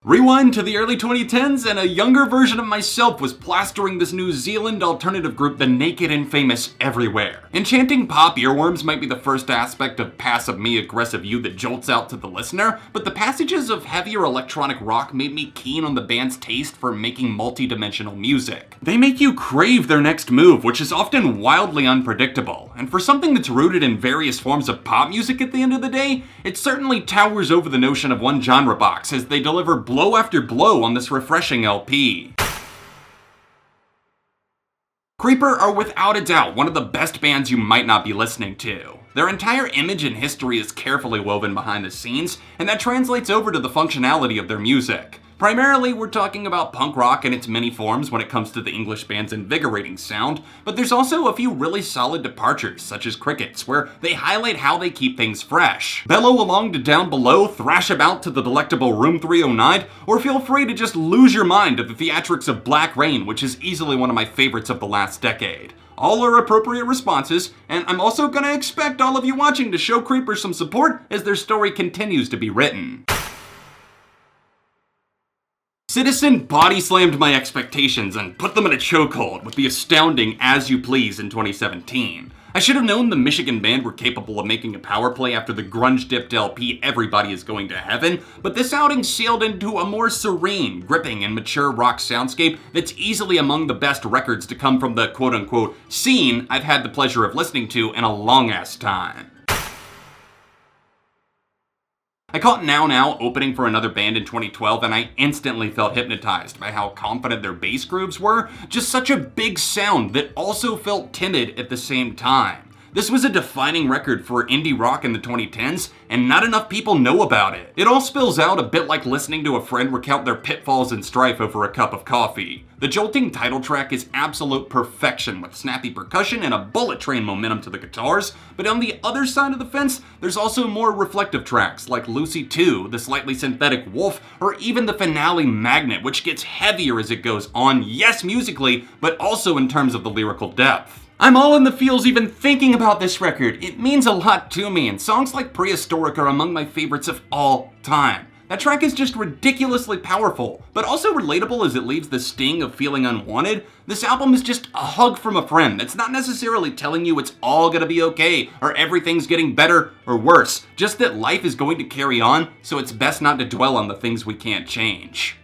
Rewind to the early 2010s, and a younger version of myself was plastering this New Zealand alternative group, The Naked and Famous, everywhere. Enchanting pop earworms might be the first aspect of passive me, aggressive you that jolts out to the listener, but the passages of heavier electronic rock made me keen on the band's taste for making multi-dimensional music. They make you crave their next move, which is often wildly unpredictable, and for something that's rooted in various forms of pop music at the end of the day, it certainly towers over the notion of one genre box as they deliver blow after blow on this refreshing LP. Creeper are without a doubt one of the best bands you might not be listening to. Their entire image and history is carefully woven behind the scenes, and that translates over to the functionality of their music. Primarily, we're talking about punk rock in its many forms when it comes to the English band's invigorating sound, but there's also a few really solid departures, such as Crickets, where they highlight how they keep things fresh. Bellow along to Down Below, thrash about to the delectable Room 309, or feel free to just lose your mind to the theatrics of Black Rain, which is easily one of my favorites of the last decade. All are appropriate responses, and I'm also gonna expect all of you watching to show Creeper some support as their story continues to be written. Citizen body slammed my expectations and put them in a chokehold with the astounding As You Please in 2017. I should have known the Michigan band were capable of making a power play after the grunge-dipped LP Everybody Is Going to Heaven, but this outing sailed into a more serene, gripping, and mature rock soundscape that's easily among the best records to come from the quote-unquote scene I've had the pleasure of listening to in a long-ass time. I caught Now Now opening for another band in 2012, and I instantly felt hypnotized by how confident their bass grooves were. Just such a big sound that also felt timid at the same time. This was a defining record for indie rock in the 2010s, and not enough people know about it. It all spills out a bit like listening to a friend recount their pitfalls and strife over a cup of coffee. The jolting title track is absolute perfection with snappy percussion and a bullet train momentum to the guitars, but on the other side of the fence, there's also more reflective tracks like Lucy 2, the slightly synthetic Wolf, or even the finale Magnet, which gets heavier as it goes on, yes musically, but also in terms of the lyrical depth. I'm all in the feels even thinking about this record. It means a lot to me, and songs like Prehistoric are among my favorites of all time. That track is just ridiculously powerful, but also relatable as it leaves the sting of feeling unwanted. This album is just a hug from a friend that's not necessarily telling you it's all gonna be okay, or everything's getting better or worse, just that life is going to carry on, so it's best not to dwell on the things we can't change.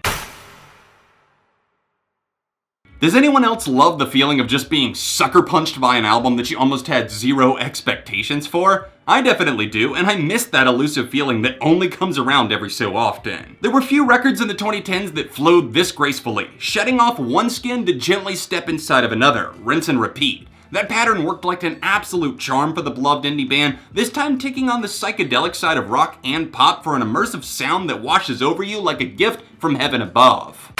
Does anyone else love the feeling of just being sucker punched by an album that you almost had zero expectations for? I definitely do, and I miss that elusive feeling that only comes around every so often. There were few records in the 2010s that flowed this gracefully, shedding off one skin to gently step inside of another, rinse and repeat. That pattern worked like an absolute charm for the beloved indie band, this time taking on the psychedelic side of rock and pop for an immersive sound that washes over you like a gift from heaven above.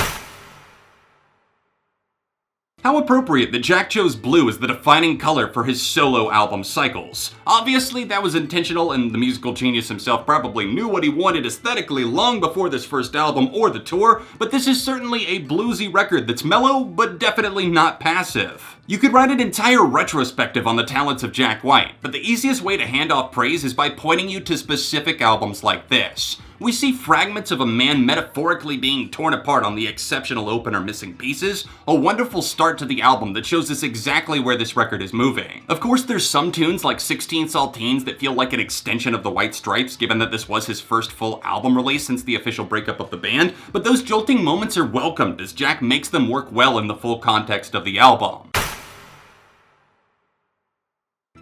How appropriate that Jack chose blue as the defining color for his solo album cycles. Obviously, that was intentional, and the musical genius himself probably knew what he wanted aesthetically long before this first album or the tour, but this is certainly a bluesy record that's mellow, but definitely not passive. You could write an entire retrospective on the talents of Jack White, but the easiest way to hand off praise is by pointing you to specific albums like this. We see fragments of a man metaphorically being torn apart on the exceptional opener Missing Pieces, a wonderful start to the album that shows us exactly where this record is moving. Of course, there's some tunes like 16 Saltines that feel like an extension of the White Stripes, given that this was his first full album release since the official breakup of the band, but those jolting moments are welcomed as Jack makes them work well in the full context of the album.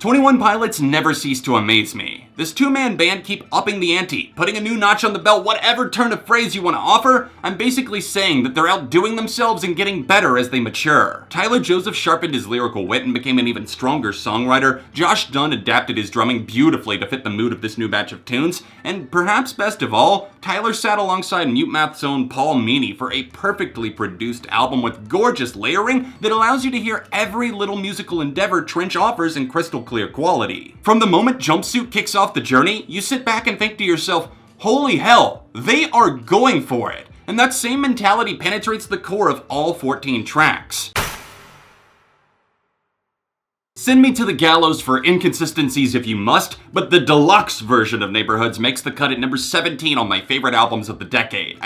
21 Pilots never cease to amaze me. This two-man band keep upping the ante, putting a new notch on the belt, whatever turn of phrase you want to offer. I'm basically saying that they're outdoing themselves and getting better as they mature. Tyler Joseph sharpened his lyrical wit and became an even stronger songwriter. Josh Dunn adapted his drumming beautifully to fit the mood of this new batch of tunes. And perhaps best of all, Tyler sat alongside Mutemath's own Paul Meany for a perfectly produced album with gorgeous layering that allows you to hear every little musical endeavor Trench offers in crystal clear quality. From the moment Jumpsuit kicks off the journey, you sit back and think to yourself, holy hell, they are going for it. And that same mentality penetrates the core of all 14 tracks. Send me to the gallows for inconsistencies if you must, but the deluxe version of Neighborhoods makes the cut at number 17 on my favorite albums of the decade.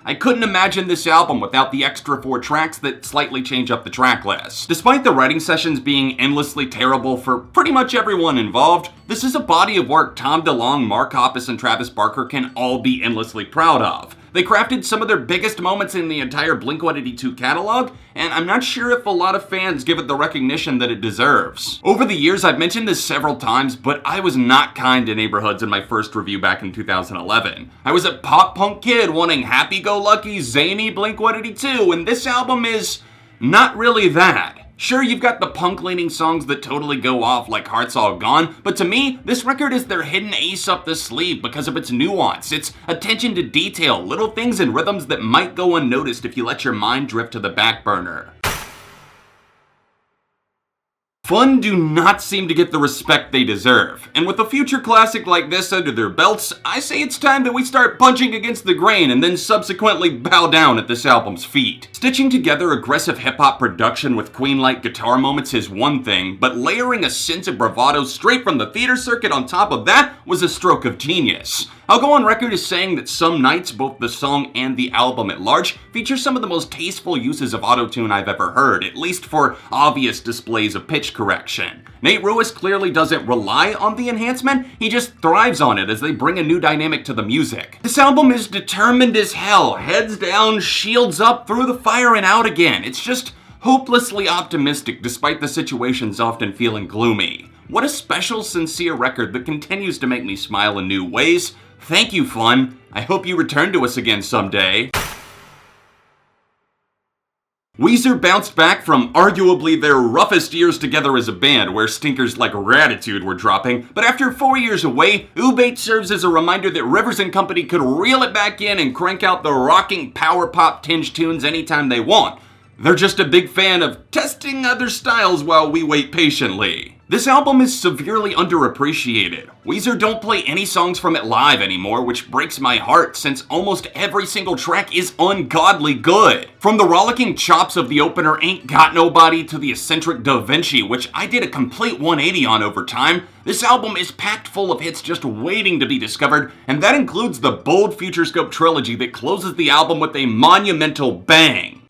I couldn't imagine this album without the extra 4 tracks that slightly change up the track list. Despite the writing sessions being endlessly terrible for pretty much everyone involved, this is a body of work Tom DeLonge, Mark Hoppus, and Travis Barker can all be endlessly proud of. They crafted some of their biggest moments in the entire Blink-182 catalog, and I'm not sure if a lot of fans give it the recognition that it deserves. Over the years, I've mentioned this several times, but I was not kind to Neighborhoods in my first review back in 2011. I was a pop-punk kid wanting happy-go-lucky, zany Blink-182, and this album is not really that. Sure, you've got the punk-leaning songs that totally go off like Hearts All Gone, but to me, this record is their hidden ace up the sleeve because of its nuance, its attention to detail, little things and rhythms that might go unnoticed if you let your mind drift to the back burner. Fun do not seem to get the respect they deserve, and with a future classic like this under their belts, I say it's time that we start punching against the grain and then subsequently bow down at this album's feet. Stitching together aggressive hip-hop production with Queen-like guitar moments is one thing, but layering a sense of bravado straight from the theater circuit on top of that was a stroke of genius. I'll go on record as saying that some nights, both the song and the album at large feature some of the most tasteful uses of autotune I've ever heard, at least for obvious displays of pitch correction. Nate Ruess clearly doesn't rely on the enhancement, he just thrives on it as they bring a new dynamic to the music. This album is determined as hell, heads down, shields up, through the fire and out again. It's just hopelessly optimistic despite the situations often feeling gloomy. What a special, sincere record that continues to make me smile in new ways. Thank you, Fun. I hope you return to us again someday. Weezer bounced back from arguably their roughest years together as a band, where stinkers like Raditude were dropping, but after 4 years away, Ubate serves as a reminder that Rivers & Company could reel it back in and crank out the rocking power pop tinge tunes anytime they want. They're just a big fan of testing other styles while we wait patiently. This album is severely underappreciated. Weezer don't play any songs from it live anymore, which breaks my heart since almost every single track is ungodly good. From the rollicking chops of the opener Ain't Got Nobody to the eccentric Da Vinci, which I did a complete 180 on over time, this album is packed full of hits just waiting to be discovered, and that includes the bold Futurescope trilogy that closes the album with a monumental bang.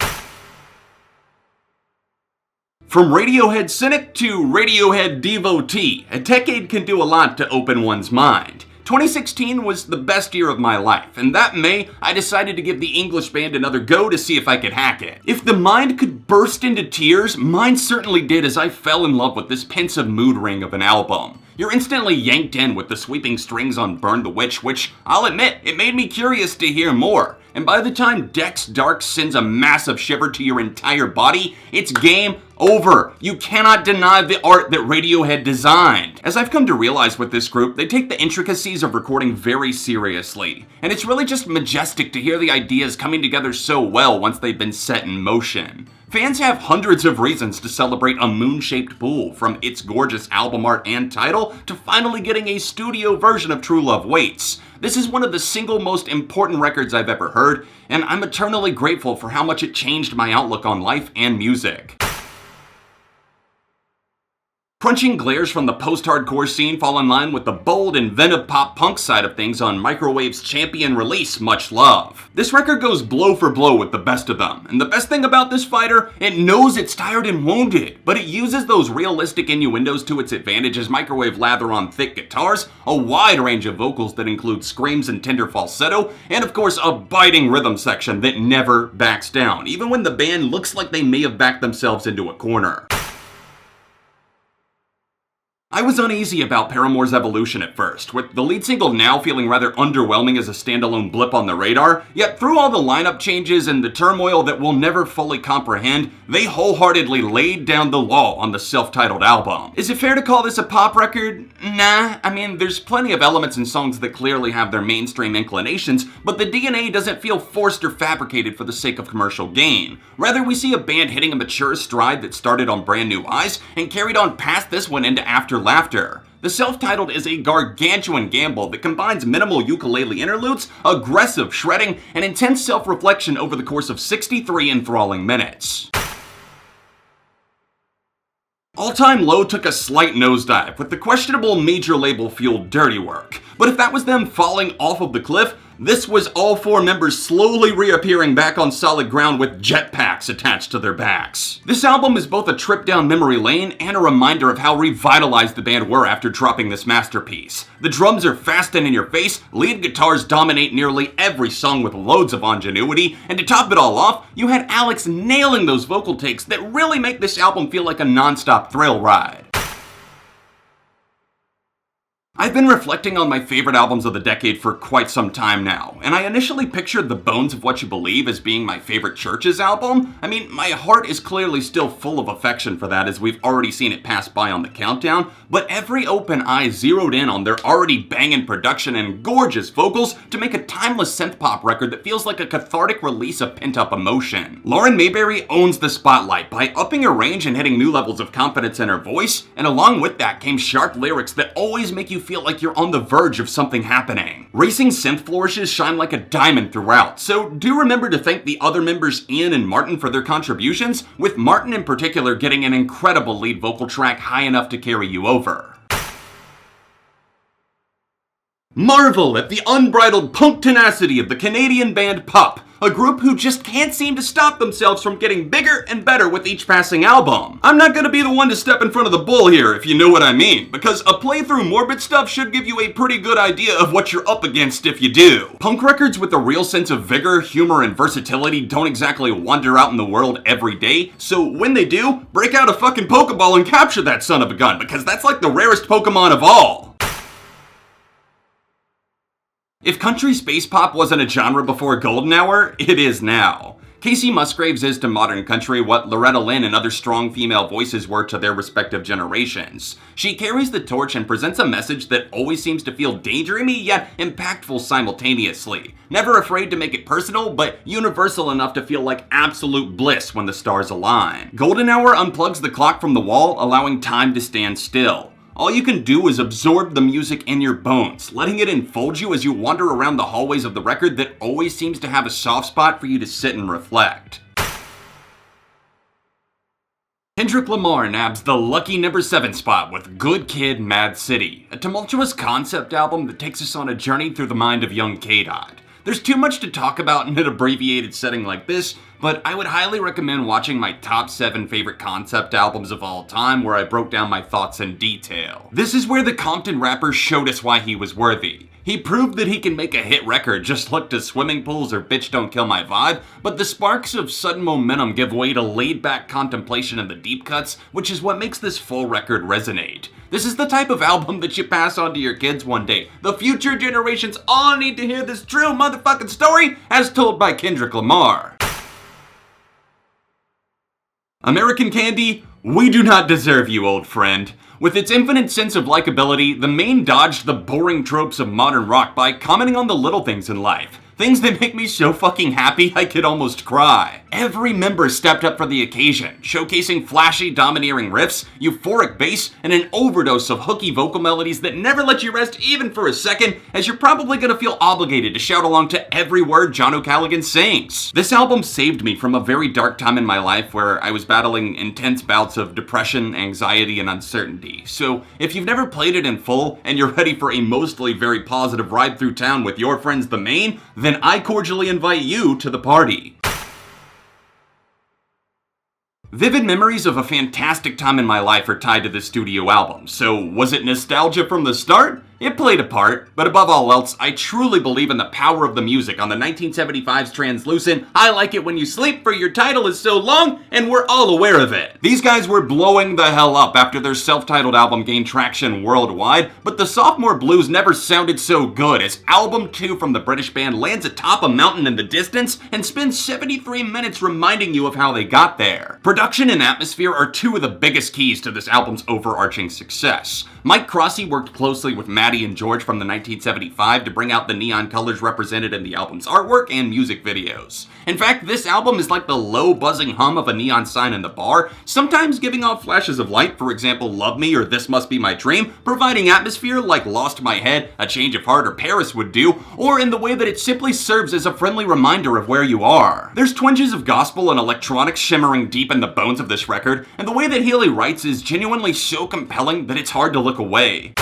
From Radiohead cynic to Radiohead devotee, a decade can do a lot to open one's mind. 2016 was the best year of my life, and that May, I decided to give the English band another go to see if I could hack it. If the mind could burst into tears, mine certainly did as I fell in love with this pensive mood ring of an album. You're instantly yanked in with the sweeping strings on Burn the Witch, which, I'll admit, it made me curious to hear more. And by the time Dex Dark sends a massive shiver to your entire body, it's game over. You cannot deny the art that Radiohead designed. As I've come to realize with this group, they take the intricacies of recording very seriously. And it's really just majestic to hear the ideas coming together so well once they've been set in motion. Fans have hundreds of reasons to celebrate a moon-shaped pool, from its gorgeous album art and title to finally getting a studio version of True Love Waits. This is one of the single most important records I've ever heard, and I'm eternally grateful for how much it changed my outlook on life and music. Crunching glares from the post-hardcore scene fall in line with the bold, inventive pop-punk side of things on Microwave's champion release, Much Love. This record goes blow for blow with the best of them, and the best thing about this fighter, it knows it's tired and wounded, but it uses those realistic innuendos to its advantage as Microwave lather on thick guitars, a wide range of vocals that include screams and tender falsetto, and of course a biting rhythm section that never backs down, even when the band looks like they may have backed themselves into a corner. I was uneasy about Paramore's evolution at first, with the lead single Now feeling rather underwhelming as a standalone blip on the radar, yet through all the lineup changes and the turmoil that we'll never fully comprehend, they wholeheartedly laid down the law on the self-titled album. Is it fair to call this a pop record? Nah, I mean, there's plenty of elements and songs that clearly have their mainstream inclinations, but the DNA doesn't feel forced or fabricated for the sake of commercial gain. Rather, we see a band hitting a mature stride that started on Brand New Eyes and carried on past this one into After Laughter. The self-titled is a gargantuan gamble that combines minimal ukulele interludes, aggressive shredding, and intense self-reflection over the course of 63 enthralling minutes. All Time Low took a slight nosedive with the questionable major label-fueled Dirty Work, but if that was them falling off of the cliff, this was all four members slowly reappearing back on solid ground with jetpacks attached to their backs. This album is both a trip down memory lane and a reminder of how revitalized the band were after dropping this masterpiece. The drums are fast and in your face, lead guitars dominate nearly every song with loads of ingenuity, and to top it all off, you had Alex nailing those vocal takes that really make this album feel like a non-stop thrill ride. I've been reflecting on my favorite albums of the decade for quite some time now, and I initially pictured The Bones of What You Believe as being my favorite Church's album. I mean, my heart is clearly still full of affection for that as we've already seen it pass by on the countdown, but every open eye zeroed in on their already banging production and gorgeous vocals to make a timeless synth-pop record that feels like a cathartic release of pent-up emotion. Lauren Mayberry owns the spotlight by upping her range and hitting new levels of confidence in her voice, and along with that came sharp lyrics that always make you feel like you're on the verge of something happening. Racing synth flourishes shine like a diamond throughout, so do remember to thank the other members Ian and Martin for their contributions, with Martin in particular getting an incredible lead vocal track high enough to carry you over. Marvel at the unbridled punk tenacity of the Canadian band Pup, a group who just can't seem to stop themselves from getting bigger and better with each passing album. I'm not gonna be the one to step in front of the bull here, if you know what I mean, because a playthrough Morbid stuff should give you a pretty good idea of what you're up against if you do. Punk records with a real sense of vigor, humor, and versatility don't exactly wander out in the world every day, so when they do, break out a fucking Pokeball and capture that son of a gun, because that's like the rarest Pokemon of all. If country space pop wasn't a genre before Golden Hour, it is now. Casey Musgraves is to modern country what Loretta Lynn and other strong female voices were to their respective generations. She carries the torch and presents a message that always seems to feel daydreamy yet impactful simultaneously. Never afraid to make it personal, but universal enough to feel like absolute bliss when the stars align. Golden Hour unplugs the clock from the wall, allowing time to stand still. All you can do is absorb the music in your bones, letting it enfold you as you wander around the hallways of the record that always seems to have a soft spot for you to sit and reflect. Kendrick Lamar nabs the lucky number 7 spot with Good Kid, Mad City, a tumultuous concept album that takes us on a journey through the mind of young K-Dot. There's too much to talk about in an abbreviated setting like this, but I would highly recommend watching my top 7 favorite concept albums of all time where I broke down my thoughts in detail. This is where the Compton rapper showed us why he was worthy. He proved that he can make a hit record, just look to Swimming Pools or Bitch Don't Kill My Vibe, but the sparks of sudden momentum give way to laid-back contemplation in the deep cuts, which is what makes this full record resonate. This is the type of album that you pass on to your kids one day. The future generations all need to hear this true motherfucking story as told by Kendrick Lamar. American Candy, we do not deserve you, old friend. With its infinite sense of likability, the main dodged the boring tropes of modern rock by commenting on the little things in life. Things that make me so fucking happy I could almost cry. Every member stepped up for the occasion, showcasing flashy, domineering riffs, euphoric bass, and an overdose of hooky vocal melodies that never let you rest even for a second, as you're probably gonna feel obligated to shout along to every word John O'Callaghan sings. This album saved me from a very dark time in my life where I was battling intense bouts of depression, anxiety, and uncertainty. So if you've never played it in full and you're ready for a mostly very positive ride through town with your friends the Main, then I cordially invite you to the party. Vivid memories of a fantastic time in my life are tied to this studio album, so was it nostalgia from the start? It played a part, but above all else, I truly believe in the power of the music on the 1975's Translucent I Like It When You Sleep, for your title is so long, and we're all aware of it. These guys were blowing the hell up after their self-titled album gained traction worldwide, but the sophomore blues never sounded so good as album 2 from the British band lands atop a mountain in the distance and spends 73 minutes reminding you of how they got there. Production and atmosphere are two of the biggest keys to this album's overarching success. Mike Crossey worked closely with Maddie and George from the 1975 to bring out the neon colors represented in the album's artwork and music videos. In fact, this album is like the low buzzing hum of a neon sign in the bar, sometimes giving off flashes of light, for example Love Me or This Must Be My Dream, providing atmosphere like Lost My Head, A Change of Heart, or Paris would do, or in the way that it simply serves as a friendly reminder of where you are. There's twinges of gospel and electronics shimmering deep in the bones of this record, and the way that Healy writes is genuinely so compelling that it's hard to look away.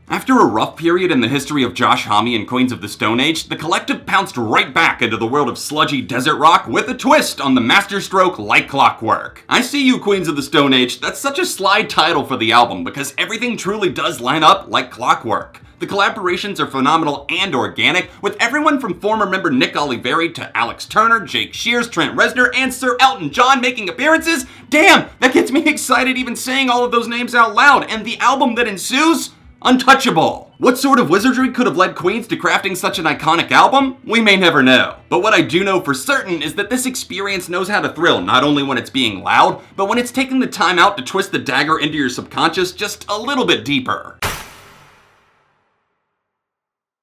After a rough period in the history of Josh Homme and Queens of the Stone Age, the collective pounced right back into the world of sludgy desert rock with a twist on the masterstroke Like Clockwork. I see you, Queens of the Stone Age. That's such a sly title for the album because everything truly does line up like clockwork. The collaborations are phenomenal and organic, with everyone from former member Nick Oliveri to Alex Turner, Jake Shears, Trent Reznor, and Sir Elton John making appearances. Damn, that gets me excited even saying all of those names out loud, and the album that ensues? Untouchable. What sort of wizardry could have led Queens to crafting such an iconic album? We may never know. But what I do know for certain is that this experience knows how to thrill not only when it's being loud, but when it's taking the time out to twist the dagger into your subconscious just a little bit deeper.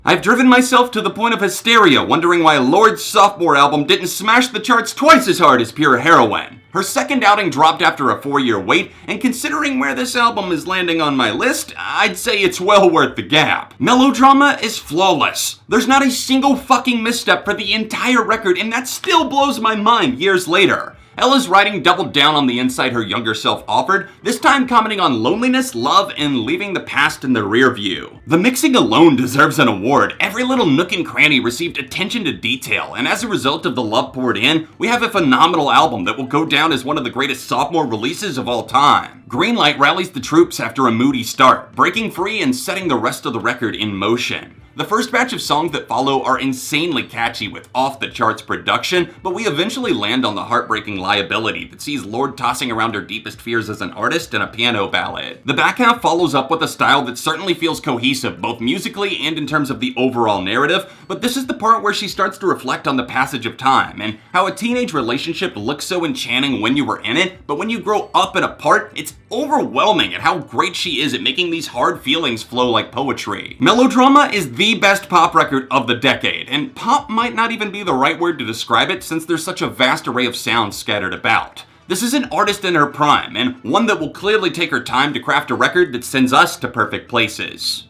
I've driven myself to the point of hysteria wondering why Lord's sophomore album didn't smash the charts twice as hard as Pure Heroine. Her second outing dropped after a 4-year wait, and considering where this album is landing on my list, I'd say it's well worth the gap. Melodrama is flawless. There's not a single fucking misstep for the entire record, and that still blows my mind years later. Ella's writing doubled down on the insight her younger self offered, this time commenting on loneliness, love, and leaving the past in the rear view. The mixing alone deserves an award. Every little nook and cranny received attention to detail, and as a result of the love poured in, we have a phenomenal album that will go down as one of the greatest sophomore releases of all time. Greenlight rallies the troops after a moody start, breaking free and setting the rest of the record in motion. The first batch of songs that follow are insanely catchy with off-the-charts production, but we eventually land on the heartbreaking Liability that sees Lorde tossing around her deepest fears as an artist in a piano ballad. The back half follows up with a style that certainly feels cohesive, both musically and in terms of the overall narrative, but this is the part where she starts to reflect on the passage of time, and how a teenage relationship looks so enchanting when you were in it, but when you grow up and apart, it's overwhelming at how great she is at making these hard feelings flow like poetry. Melodrama is the best pop record of the decade, and pop might not even be the right word to describe it since there's such a vast array of sounds scattered about. This is an artist in her prime, and one that will clearly take her time to craft a record that sends us to perfect places.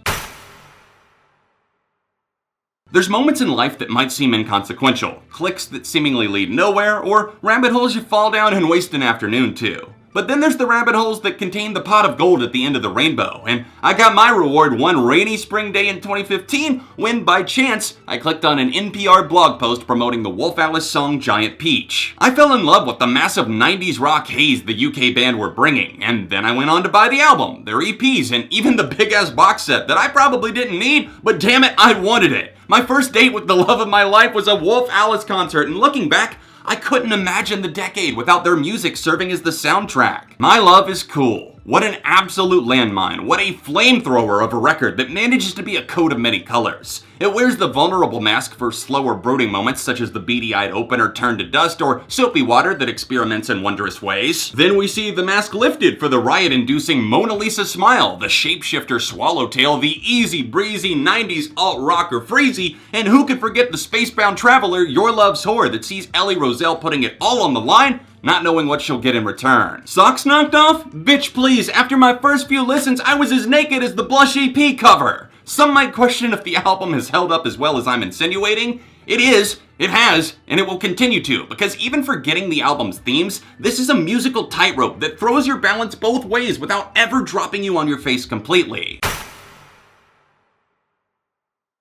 There's moments in life that might seem inconsequential, clicks that seemingly lead nowhere, or rabbit holes you fall down and waste an afternoon to. But then there's the rabbit holes that contain the pot of gold at the end of the rainbow, and I got my reward one rainy spring day in 2015 when, by chance, I clicked on an NPR blog post promoting the Wolf Alice song Giant Peach. I fell in love with the massive 90s rock haze the UK band were bringing, and then I went on to buy the album, their EPs, and even the big-ass box set that I probably didn't need, but damn it, I wanted it. My first date with the love of my life was a Wolf Alice concert, and looking back, I couldn't imagine the decade without their music serving as the soundtrack. My love is cool. What an absolute landmine, what a flamethrower of a record that manages to be a coat of many colors. It wears the vulnerable mask for slower brooding moments such as the beady-eyed opener turned to dust or soapy water that experiments in wondrous ways. Then we see the mask lifted for the riot-inducing Mona Lisa smile, the shapeshifter swallowtail, the easy breezy 90s alt-rocker freezy, and who could forget the spacebound traveler, Your Love's whore that sees Ellie Roselle putting it all on the line, not knowing what she'll get in return. Socks knocked off? Bitch please, after my first few listens I was as naked as the Blush EP cover. Some might question if the album has held up as well as I'm insinuating. It is, it has, and it will continue to, because even forgetting the album's themes, this is a musical tightrope that throws your balance both ways without ever dropping you on your face completely.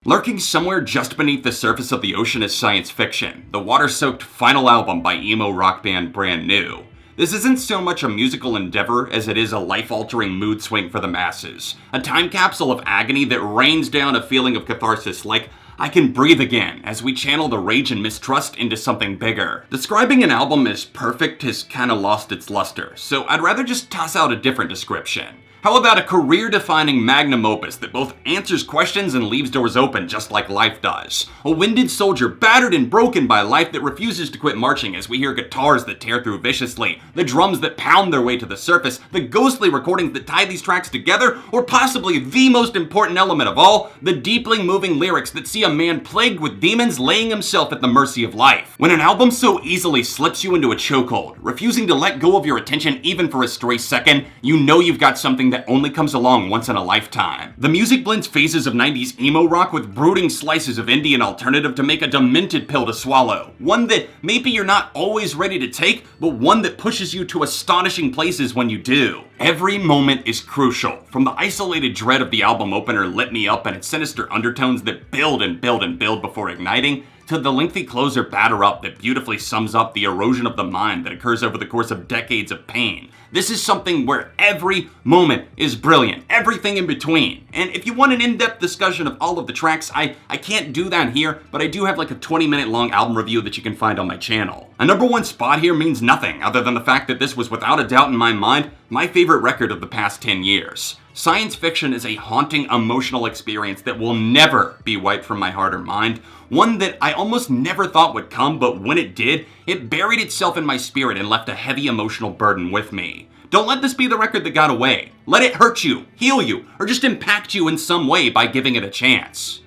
Lurking somewhere just beneath the surface of the ocean is science fiction, the water-soaked final album by emo rock band Brand New. This isn't so much a musical endeavor as it is a life-altering mood swing for the masses, a time capsule of agony that rains down a feeling of catharsis like I can breathe again as we channel the rage and mistrust into something bigger. Describing an album as perfect has kinda lost its luster, so I'd rather just toss out a different description. How about a career-defining magnum opus that both answers questions and leaves doors open just like life does? A winded soldier battered and broken by life that refuses to quit marching as we hear guitars that tear through viciously, the drums that pound their way to the surface, the ghostly recordings that tie these tracks together, or possibly the most important element of all, the deeply moving lyrics that see a man plagued with demons laying himself at the mercy of life. When an album so easily slips you into a chokehold, refusing to let go of your attention even for a stray second, you know you've got something that only comes along once in a lifetime. The music blends phases of 90s emo rock with brooding slices of indie and alternative to make a demented pill to swallow. One that maybe you're not always ready to take, but one that pushes you to astonishing places when you do. Every moment is crucial, from the isolated dread of the album opener Lit Me Up and its sinister undertones that build and build and build before igniting, to the lengthy closer Batter Up that beautifully sums up the erosion of the mind that occurs over the course of decades of pain. This is something where every moment is brilliant, everything in between. And if you want an in-depth discussion of all of the tracks, I can't do that here, but I do have like a 20-minute long album review that you can find on my channel. A number one spot here means nothing other than the fact that this was without a doubt in my mind, my favorite record of the past 10 years. Science fiction is a haunting emotional experience that will never be wiped from my heart or mind, one that I almost never thought would come, but when it did, it buried itself in my spirit and left a heavy emotional burden with me. Don't let this be the record that got away. Let it hurt you, heal you, or just impact you in some way by giving it a chance.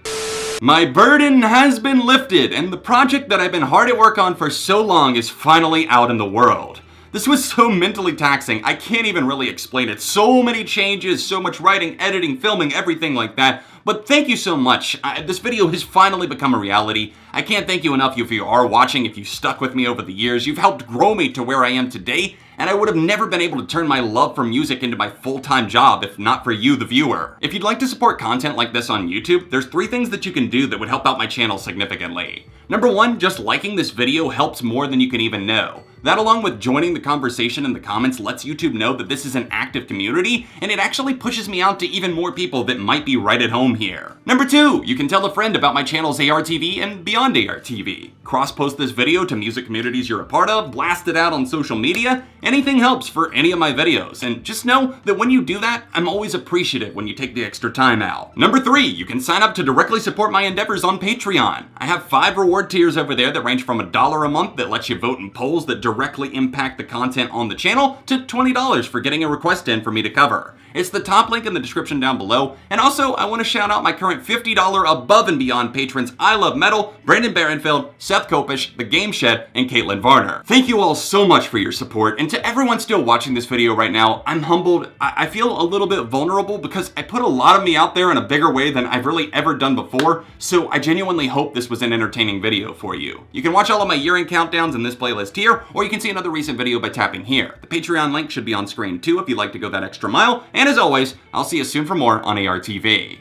My burden has been lifted, and the project that I've been hard at work on for so long is finally out in the world. This was so mentally taxing, I can't even really explain it. So many changes, so much writing, editing, filming, everything like that. But thank you so much. This video has finally become a reality. I can't thank you enough if you are watching, if you stuck with me over the years. You've helped grow me to where I am today, and I would have never been able to turn my love for music into my full-time job if not for you, the viewer. If you'd like to support content like this on YouTube, there's 3 things that you can do that would help out my channel significantly. Number 1, just liking this video helps more than you can even know. That, along with joining the conversation in the comments, lets YouTube know that this is an active community, and it actually pushes me out to even more people that might be right at home here. Number 2, you can tell a friend about my channel's ARTV and beyond ARTV. Cross-post this video to music communities you're a part of, blast it out on social media, anything helps for any of my videos, and just know that when you do that, I'm always appreciative when you take the extra time out. Number 3, you can sign up to directly support my endeavors on Patreon. I have 5 reward tiers over there that range from $1 a month that lets you vote in polls that directly impact the content on the channel to $20 for getting a request in for me to cover. It's the top link in the description down below, and also I want to shout out my current $50 above and beyond patrons ILuvMetal, Brandon Barenfeld, Seth Koppisch, the Gameshed, and Varner. Thank you all so much for your support, and to everyone still watching this video right now, I'm humbled. I feel a little bit vulnerable because I put a lot of me out there in a bigger way than I've really ever done before, so I genuinely hope this was an entertaining video for you. You can watch all of my year-end countdowns in this playlist here, or you can see another recent video by tapping here. The Patreon link should be on screen too if you'd like to go that extra mile, and as always, I'll see you soon for more on ARTV.